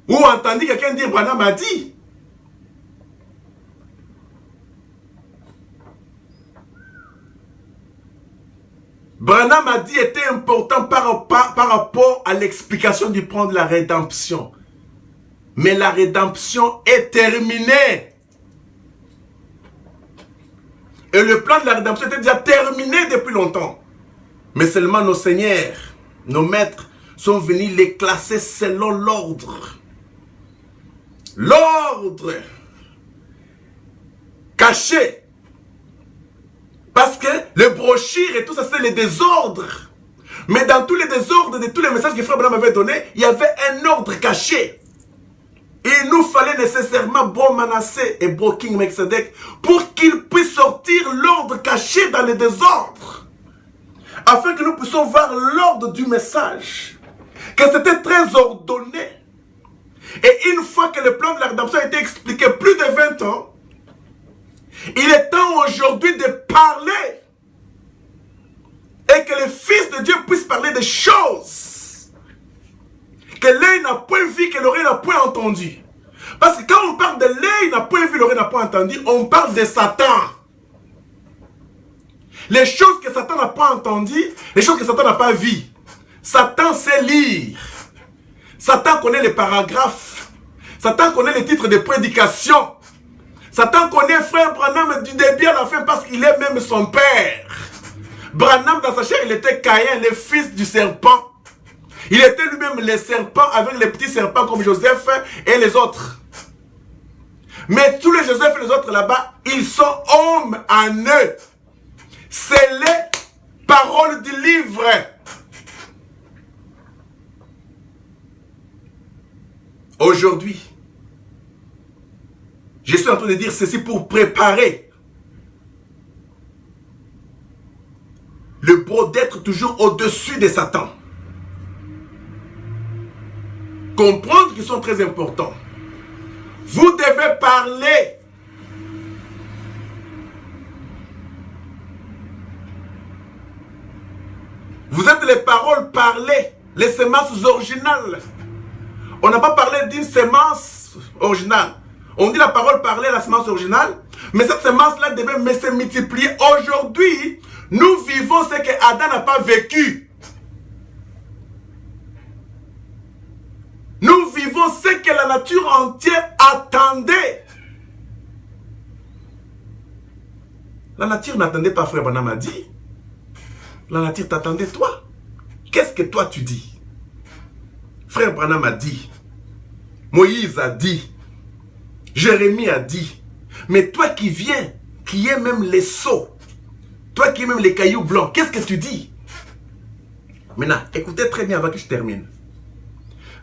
Ou entendu quelqu'un dire Branham a dit. Branham a dit était important par rapport à l'explication du plan de la rédemption. Mais la rédemption est terminée. Et le plan de la rédemption était déjà terminé depuis longtemps. Mais seulement nos seigneurs, nos maîtres, sont venus les classer selon l'ordre. L'ordre caché. Parce que les brochures et tout ça, c'est le désordre. Mais dans tous les désordres de tous les messages que Frère Branham avait donnés, il y avait un ordre caché. Et il nous fallait nécessairement Bro Manasseh et Bro King Melchizedek pour qu'ils puissent sortir l'ordre caché dans les désordres. Afin que nous puissions voir l'ordre du message. Que c'était très ordonné. Et une fois que le plan de la rédemption a été expliqué plus de 20 ans, il est temps aujourd'hui de parler. Et que le Fils de Dieu puisse parler des choses que l'œil n'a point vu, que l'oreille n'a point entendu. Parce que quand on parle de l'œil n'a point vu, l'oreille n'a point entendu, on parle de Satan. Les choses que Satan n'a pas entendues, les choses que Satan n'a pas vues. Satan sait lire. Satan connaît les paragraphes. Satan connaît les titres de prédication. Satan connaît Frère Branham du début à la fin parce qu'il est même son père. Branham dans sa chair, il était Caïn, le fils du serpent. Il était lui-même le serpent avec les petits serpents comme Joseph et les autres. Mais tous les Joseph et les autres là-bas, ils sont hommes en eux. C'est les paroles du livre. Aujourd'hui, je suis en train de dire ceci pour préparer le beau d'être toujours au-dessus de Satan. Comprendre qu'ils sont très importants. Vous devez parler. Vous êtes les paroles parlées, les semences originales. On n'a pas parlé d'une semence originale. On dit la parole parlée, la semence originale. Mais cette semence-là devait se multiplier. Aujourd'hui, nous vivons ce que Adam n'a pas vécu. Nous vivons ce que la nature entière attendait. La nature n'attendait pas, Frère Branham a dit. La nature t'attendait toi. Qu'est-ce que toi tu dis? Frère Branham a dit. Moïse a dit. Jérémie a dit. Mais toi qui viens, qui es même les seaux, toi qui es même les cailloux blancs, qu'est-ce que tu dis? Maintenant, écoutez très bien avant que je termine.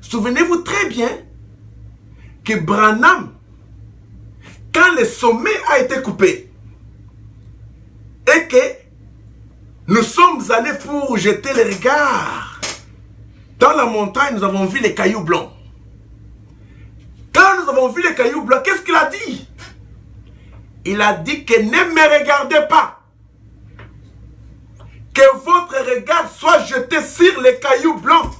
Souvenez-vous très bien que Branham, quand le sommet a été coupé, et que nous sommes allés pour jeter les regards dans la montagne, nous avons vu les cailloux blancs. Quand nous avons vu les cailloux blancs, qu'est-ce qu'il a dit? Il a dit que ne me regardez pas. Que votre regard soit jeté sur les cailloux blancs.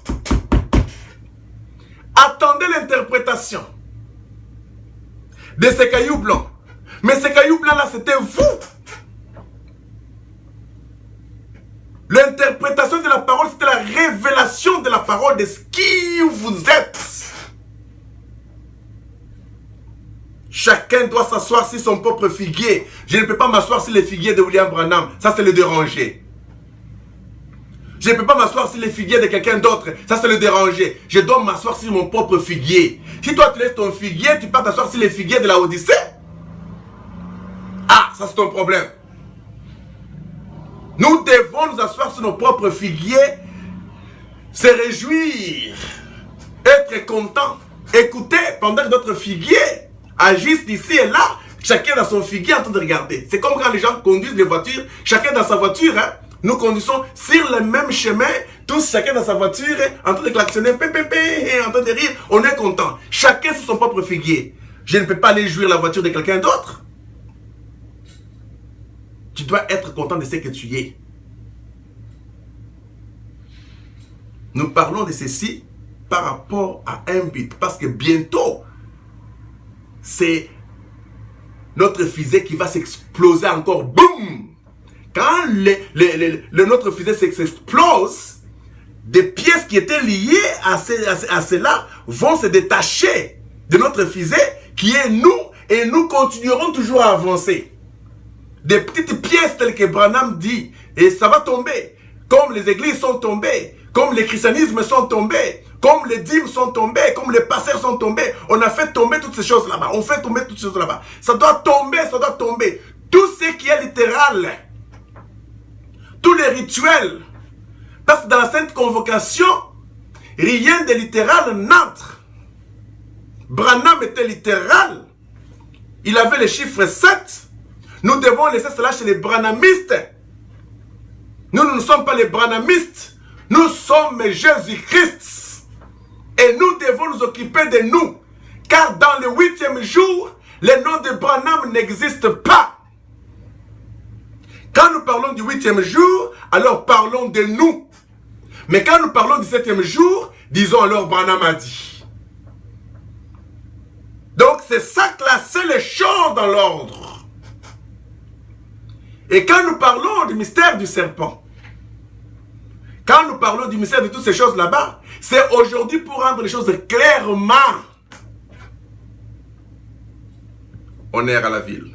Attendez l'interprétation de ces cailloux blancs. Mais ces cailloux blancs-là, c'était vous. L'interprétation de la parole, c'était la révélation de la parole de ce qui vous êtes. Chacun doit s'asseoir sur son propre figuier. Je ne peux pas m'asseoir sur les figuiers de William Branham. Ça, c'est le déranger. Je ne peux pas m'asseoir sur les figuiers de quelqu'un d'autre. Ça, c'est le déranger. Je dois m'asseoir sur mon propre figuier. Si toi, tu laisses ton figuier, tu peux t'asseoir sur les figuiers de la Odyssée. Ah, ça, c'est ton problème. Nous devons nous asseoir sur nos propres figuiers, se réjouir, être content, écouter pendant que d'autres figuiers agissent ici et là, chacun dans son figuier en train de regarder. C'est comme quand les gens conduisent les voitures, chacun dans sa voiture, hein. Nous conduisons sur le même chemin, tous chacun dans sa voiture, en train de klaxonner, en train de rire, on est content. Chacun sur son propre figuier. Je ne peux pas aller jouir la voiture de quelqu'un d'autre. Tu dois être content de ce que tu es. Nous parlons de ceci par rapport à un but. Parce que bientôt, c'est notre fusée qui va s'exploser encore. Boum! Quand notre fusée s'explose, des pièces qui étaient liées à cela vont se détacher de notre fusée qui est nous. Et nous continuerons toujours à avancer. Des petites pièces telles que Branham dit, et ça va tomber, comme les églises sont tombées, comme les christianismes sont tombés, comme les dîmes sont tombés, comme les pasteurs sont tombés. On a fait tomber toutes ces choses là-bas, on fait tomber toutes ces choses là-bas. Ça doit tomber, ça doit tomber. Tout ce qui est littéral, tous les rituels, parce Parce que dans la Sainte Convocation, rien de littéral n'entre. Branham était littéral. Il avait le chiffre 7. Nous devons laisser cela chez les branhamistes. Nous ne sommes pas les branhamistes. Nous sommes Jésus-Christ. Et nous devons nous occuper de nous. Car dans le 8e jour, le nom de Branham n'existe pas. Quand nous parlons du 8e jour, alors parlons de nous. Mais quand nous parlons du 7e jour, disons alors Branham a dit. Donc c'est ça, classer les choses dans l'ordre. Et quand nous parlons du mystère du serpent, quand nous parlons du mystère de toutes ces choses là-bas, c'est aujourd'hui pour rendre les choses clairement. Honneur à la ville.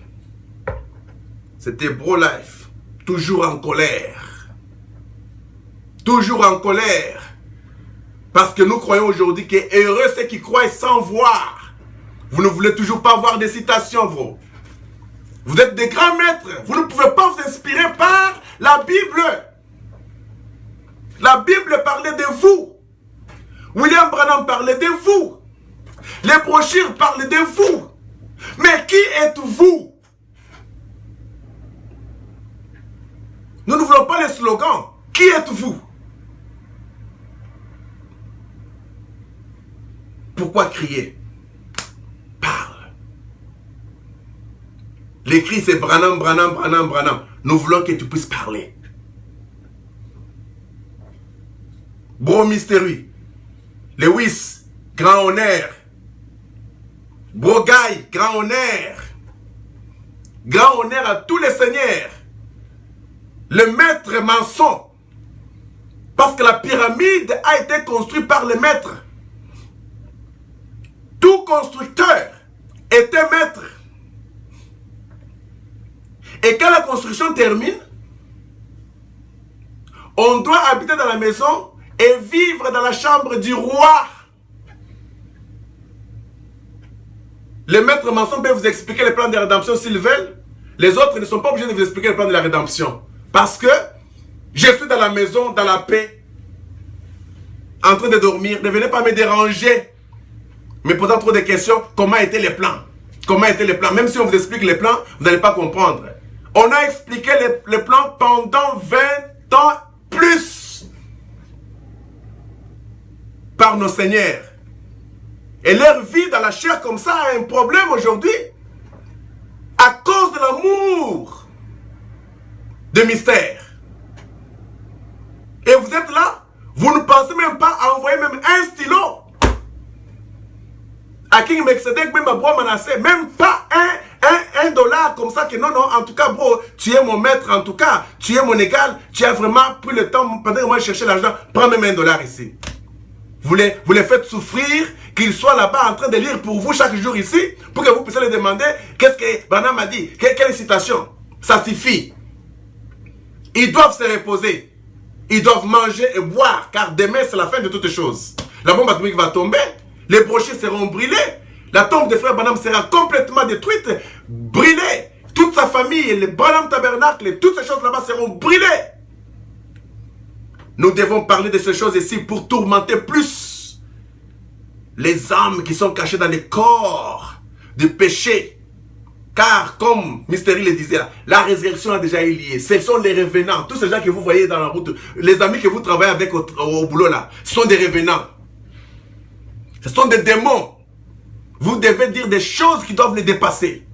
C'était Bro-Life, toujours en colère. Toujours en colère. Parce que nous croyons aujourd'hui que heureux ceux qui croient sans voir. Vous ne voulez toujours pas voir des citations, bro. Vous êtes des grands maîtres. Vous ne pouvez pas vous inspirer par la Bible. La Bible parlait de vous. William Branham parlait de vous. Les brochures parlaient de vous. Mais qui êtes-vous? Nous ne voulons pas les slogans. Qui êtes-vous? Pourquoi crier? Parle. Les cris c'est Branham, Branham, Branham, Branham. Nous voulons que tu puisses parler. Bro Mystery. Lewis, grand honneur. Bro Guy, grand honneur. Grand honneur à tous les seigneurs. Le maître maçon. Parce que la pyramide a été construite par le maître. Tout constructeur était maître. Et quand la construction termine, on doit habiter dans la maison et vivre dans la chambre du roi. Le maître maçon peut vous expliquer le plan de rédemption s'ils veulent. Les autres ne sont pas obligés de vous expliquer le plan de la rédemption. Parce que je suis dans la maison, dans la paix, en train de dormir. Ne venez pas me déranger. Mais posant trop de questions, comment étaient les plans? Comment étaient les plans? Même si on vous explique les plans, vous n'allez pas comprendre. On a expliqué les plans pendant 20 ans plus par nos seigneurs. Et leur vie dans la chair comme ça a un problème aujourd'hui à cause de l'amour de mystère. Et vous êtes là, vous ne pensez même pas à envoyer même un stylo à King Melchizedek, même à Bro Manasseh, même pas un dollar comme ça que non, en tout cas, bro, tu es mon maître, en tout cas, tu es mon égal, tu as vraiment pris le temps, pendant que moi je cherchais l'argent, prends même $1 ici. Vous les faites souffrir, qu'ils soient là-bas en train de lire pour vous chaque jour ici, pour que vous puissiez les demander, qu'est-ce que Branham a dit, quelle citation, ça suffit. Ils doivent se reposer, ils doivent manger et boire, car demain c'est la fin de toutes choses. La bombe atomique va tomber, les brochures seront brûlés, la tombe de frère Branham sera complètement détruite, brûlée. Toute sa famille, le Branham Tabernacle, toutes ces choses là-bas seront brûlées. Nous devons parler de ces choses ici pour tourmenter plus les âmes qui sont cachées dans les corps du péché. Car comme Mystery le disait, la résurrection a déjà eu lieu. Ce sont les revenants. Tous ces gens que vous voyez dans la route, les amis que vous travaillez avec au boulot là, ce sont des revenants. Ce sont des démons. Vous devez dire des choses qui doivent les dépasser.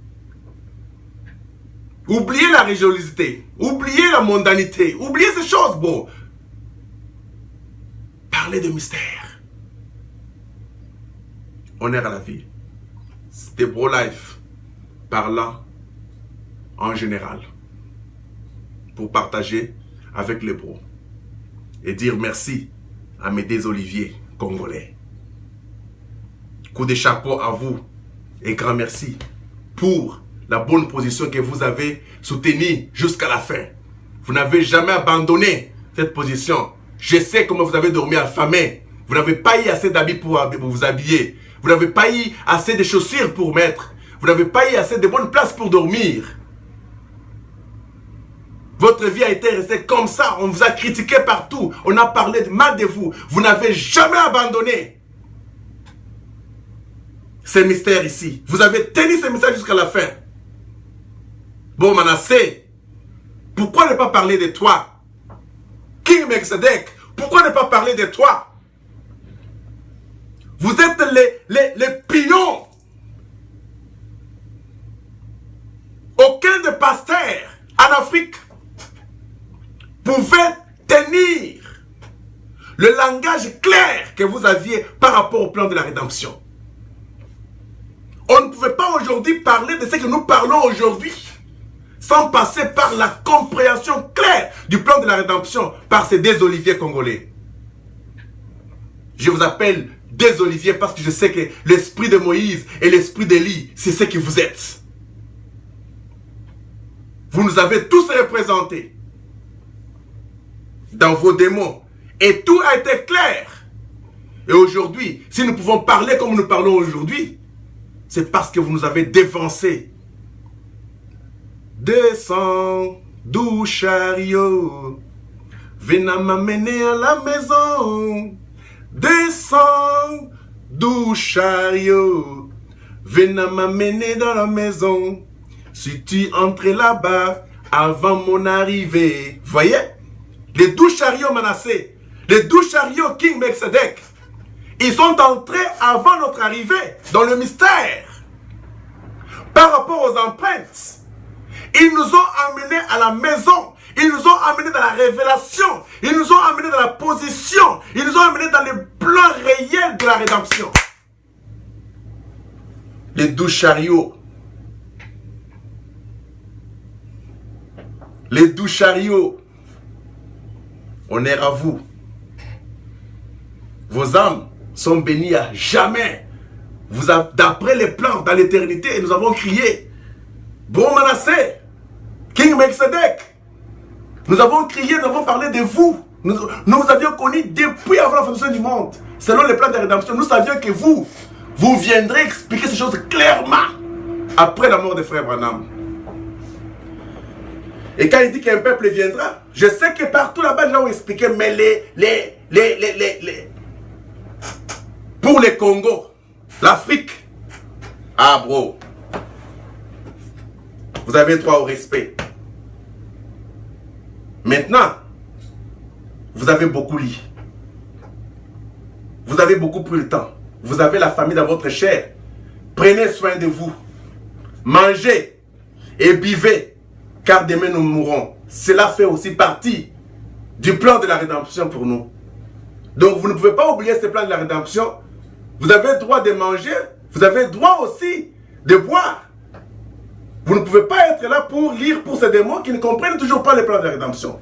Oubliez la religiosité. Oubliez la mondanité. Oubliez ces choses, bon. Parlez de mystère. Honneur à la vie. C'était Bro-Life. Parlant en général. Pour partager avec les bros. Et dire merci à mes des Olivier congolais. Coup de chapeau à vous et grand merci pour la bonne position que vous avez soutenue jusqu'à la fin. Vous n'avez jamais abandonné cette position. Je sais comment vous avez dormi affamé. Vous n'avez pas eu assez d'habits pour vous habiller. Vous n'avez pas eu assez de chaussures pour mettre. Vous n'avez pas eu assez de bonnes places pour dormir. Votre vie a été restée comme ça. On vous a critiqué partout. On a parlé de mal de vous. Vous n'avez jamais abandonné ces mystères ici. Vous avez tenu ces mystères jusqu'à la fin. Bon, Manassé, pourquoi ne pas parler de toi? King Melchizedek, pourquoi ne pas parler de toi? Vous êtes les pions. Aucun des pasteurs en Afrique pouvait tenir le langage clair que vous aviez par rapport au plan de la rédemption. On ne pouvait pas aujourd'hui parler de ce que nous parlons aujourd'hui sans passer par la compréhension claire du plan de la rédemption par ces deux oliviers congolais. Je vous appelle des oliviers parce que je sais que l'esprit de Moïse et l'esprit d'Élie, c'est ce que vous êtes. Vous nous avez tous représentés dans vos démons. Et tout a été clair. Et aujourd'hui, si nous pouvons parler comme nous parlons aujourd'hui, c'est parce que vous nous avez dévancés. Descends, doux chariot, viens m'amener à la maison. Descends, doux chariot, viens m'amener dans la maison. Si tu entres là-bas avant mon arrivée. Voyez? Les 12 chariots Manassé, les 12 chariots King Melchizedek, ils sont entrés avant notre arrivée dans le mystère. Par rapport aux empreintes, ils nous ont amenés à la maison. Ils nous ont amenés dans la révélation. Ils nous ont amenés dans la position. Ils nous ont amenés dans le plan réel de la rédemption. Les 12 chariots. Les 12 chariots. Honneur à vous. Vos âmes sont bénies à jamais. D'après les plans dans l'éternité, nous avons crié. Bon Manassé, King Melchizedek. Nous avons crié, nous avons parlé de vous. Nous vous avions connu depuis avant la fondation du monde. Selon les plans de rédemption, nous savions que vous viendrez expliquer ces choses clairement après la mort de frère Branham. Et quand il dit qu'un peuple viendra, je sais que partout là-bas, les gens ont expliqué, mais pour les Congo, l'Afrique, ah bro, vous avez droit au respect. Maintenant, vous avez beaucoup lu. Vous avez beaucoup pris le temps. Vous avez la famille dans votre chair. Prenez soin de vous. Mangez et buvez. Car demain nous mourrons. Cela fait aussi partie du plan de la rédemption pour nous. Donc vous ne pouvez pas oublier ce plan de la rédemption. Vous avez le droit de manger. Vous avez le droit aussi de boire. Vous ne pouvez pas être là pour lire pour ces démons qui ne comprennent toujours pas le plan de la rédemption.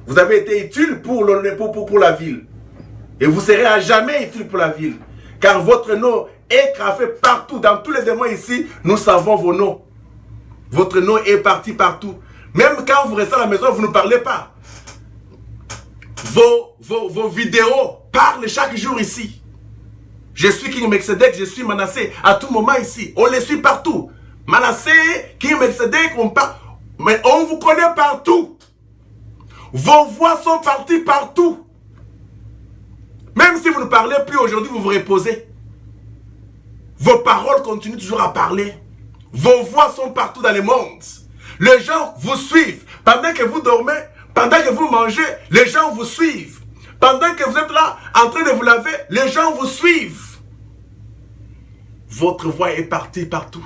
Vous avez été utile pour la ville. Et vous serez à jamais utile pour la ville. Car votre nom est gravé partout. Dans tous les démons ici, nous savons vos noms. Votre nom est parti partout. Même quand vous restez à la maison, vous ne parlez pas. Vos vidéos parlent chaque jour ici. Je suis King Melchizedek, je suis Manassé à tout moment ici. On les suit partout. Manassé, King Melchizedek, on parle. Mais on vous connaît partout. Vos voix sont parties partout. Même si vous ne parlez plus aujourd'hui, vous vous reposez. Vos paroles continuent toujours à parler. Vos voix sont partout dans le monde. Les gens vous suivent. Pendant que vous dormez, pendant que vous mangez, les gens vous suivent. Pendant que vous êtes là, en train de vous laver, les gens vous suivent. Votre voix est partie partout.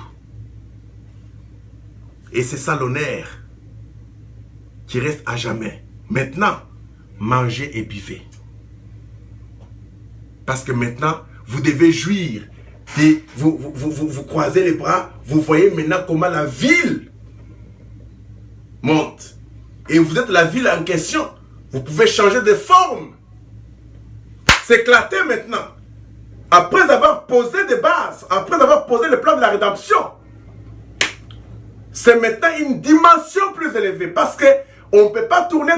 Et c'est ça l'honneur qui reste à jamais. Maintenant, mangez et buvez. Parce que maintenant, vous devez jouir. Et vous croisez les bras, vous voyez maintenant comment la ville monte. Et vous êtes la ville en question. Vous pouvez changer de forme. S'éclater maintenant. Après avoir posé des bases, après avoir posé le plan de la rédemption, c'est maintenant une dimension plus élevée. Parce que on ne peut pas tourner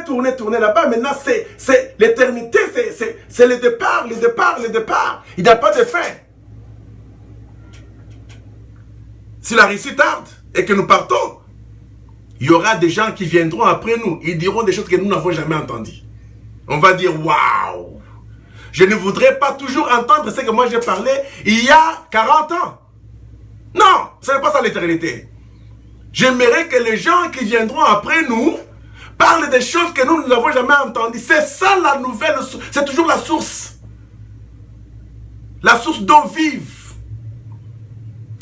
là-bas. Maintenant, c'est l'éternité, c'est le départ. Il n'y a pas de fin. Si la réussite tarde et que nous partons, il y aura des gens qui viendront après nous. Ils diront des choses que nous n'avons jamais entendues. On va dire, waouh! Je ne voudrais pas toujours entendre ce que moi j'ai parlé il y a 40 ans. Non, ce n'est pas ça l'éternité. J'aimerais que les gens qui viendront après nous parlent des choses que nous n'avons jamais entendues. C'est ça la nouvelle, c'est toujours la source. La source d'eau vive.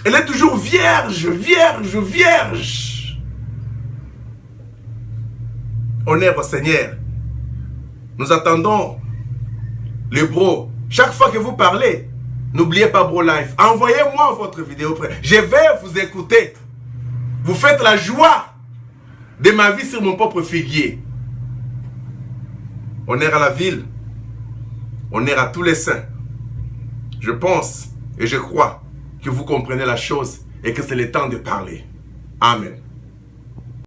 Elle est toujours vierge, vierge, vierge. Honneur au Seigneur. Nous attendons le bro. Chaque fois que vous parlez, n'oubliez pas Bro Life. Envoyez-moi votre vidéo. Je vais vous écouter. Vous faites la joie de ma vie sur mon propre figuier. Honneur à la ville. Honneur à tous les saints. Je pense et je crois que vous comprenez la chose et que c'est le temps de parler. Amen.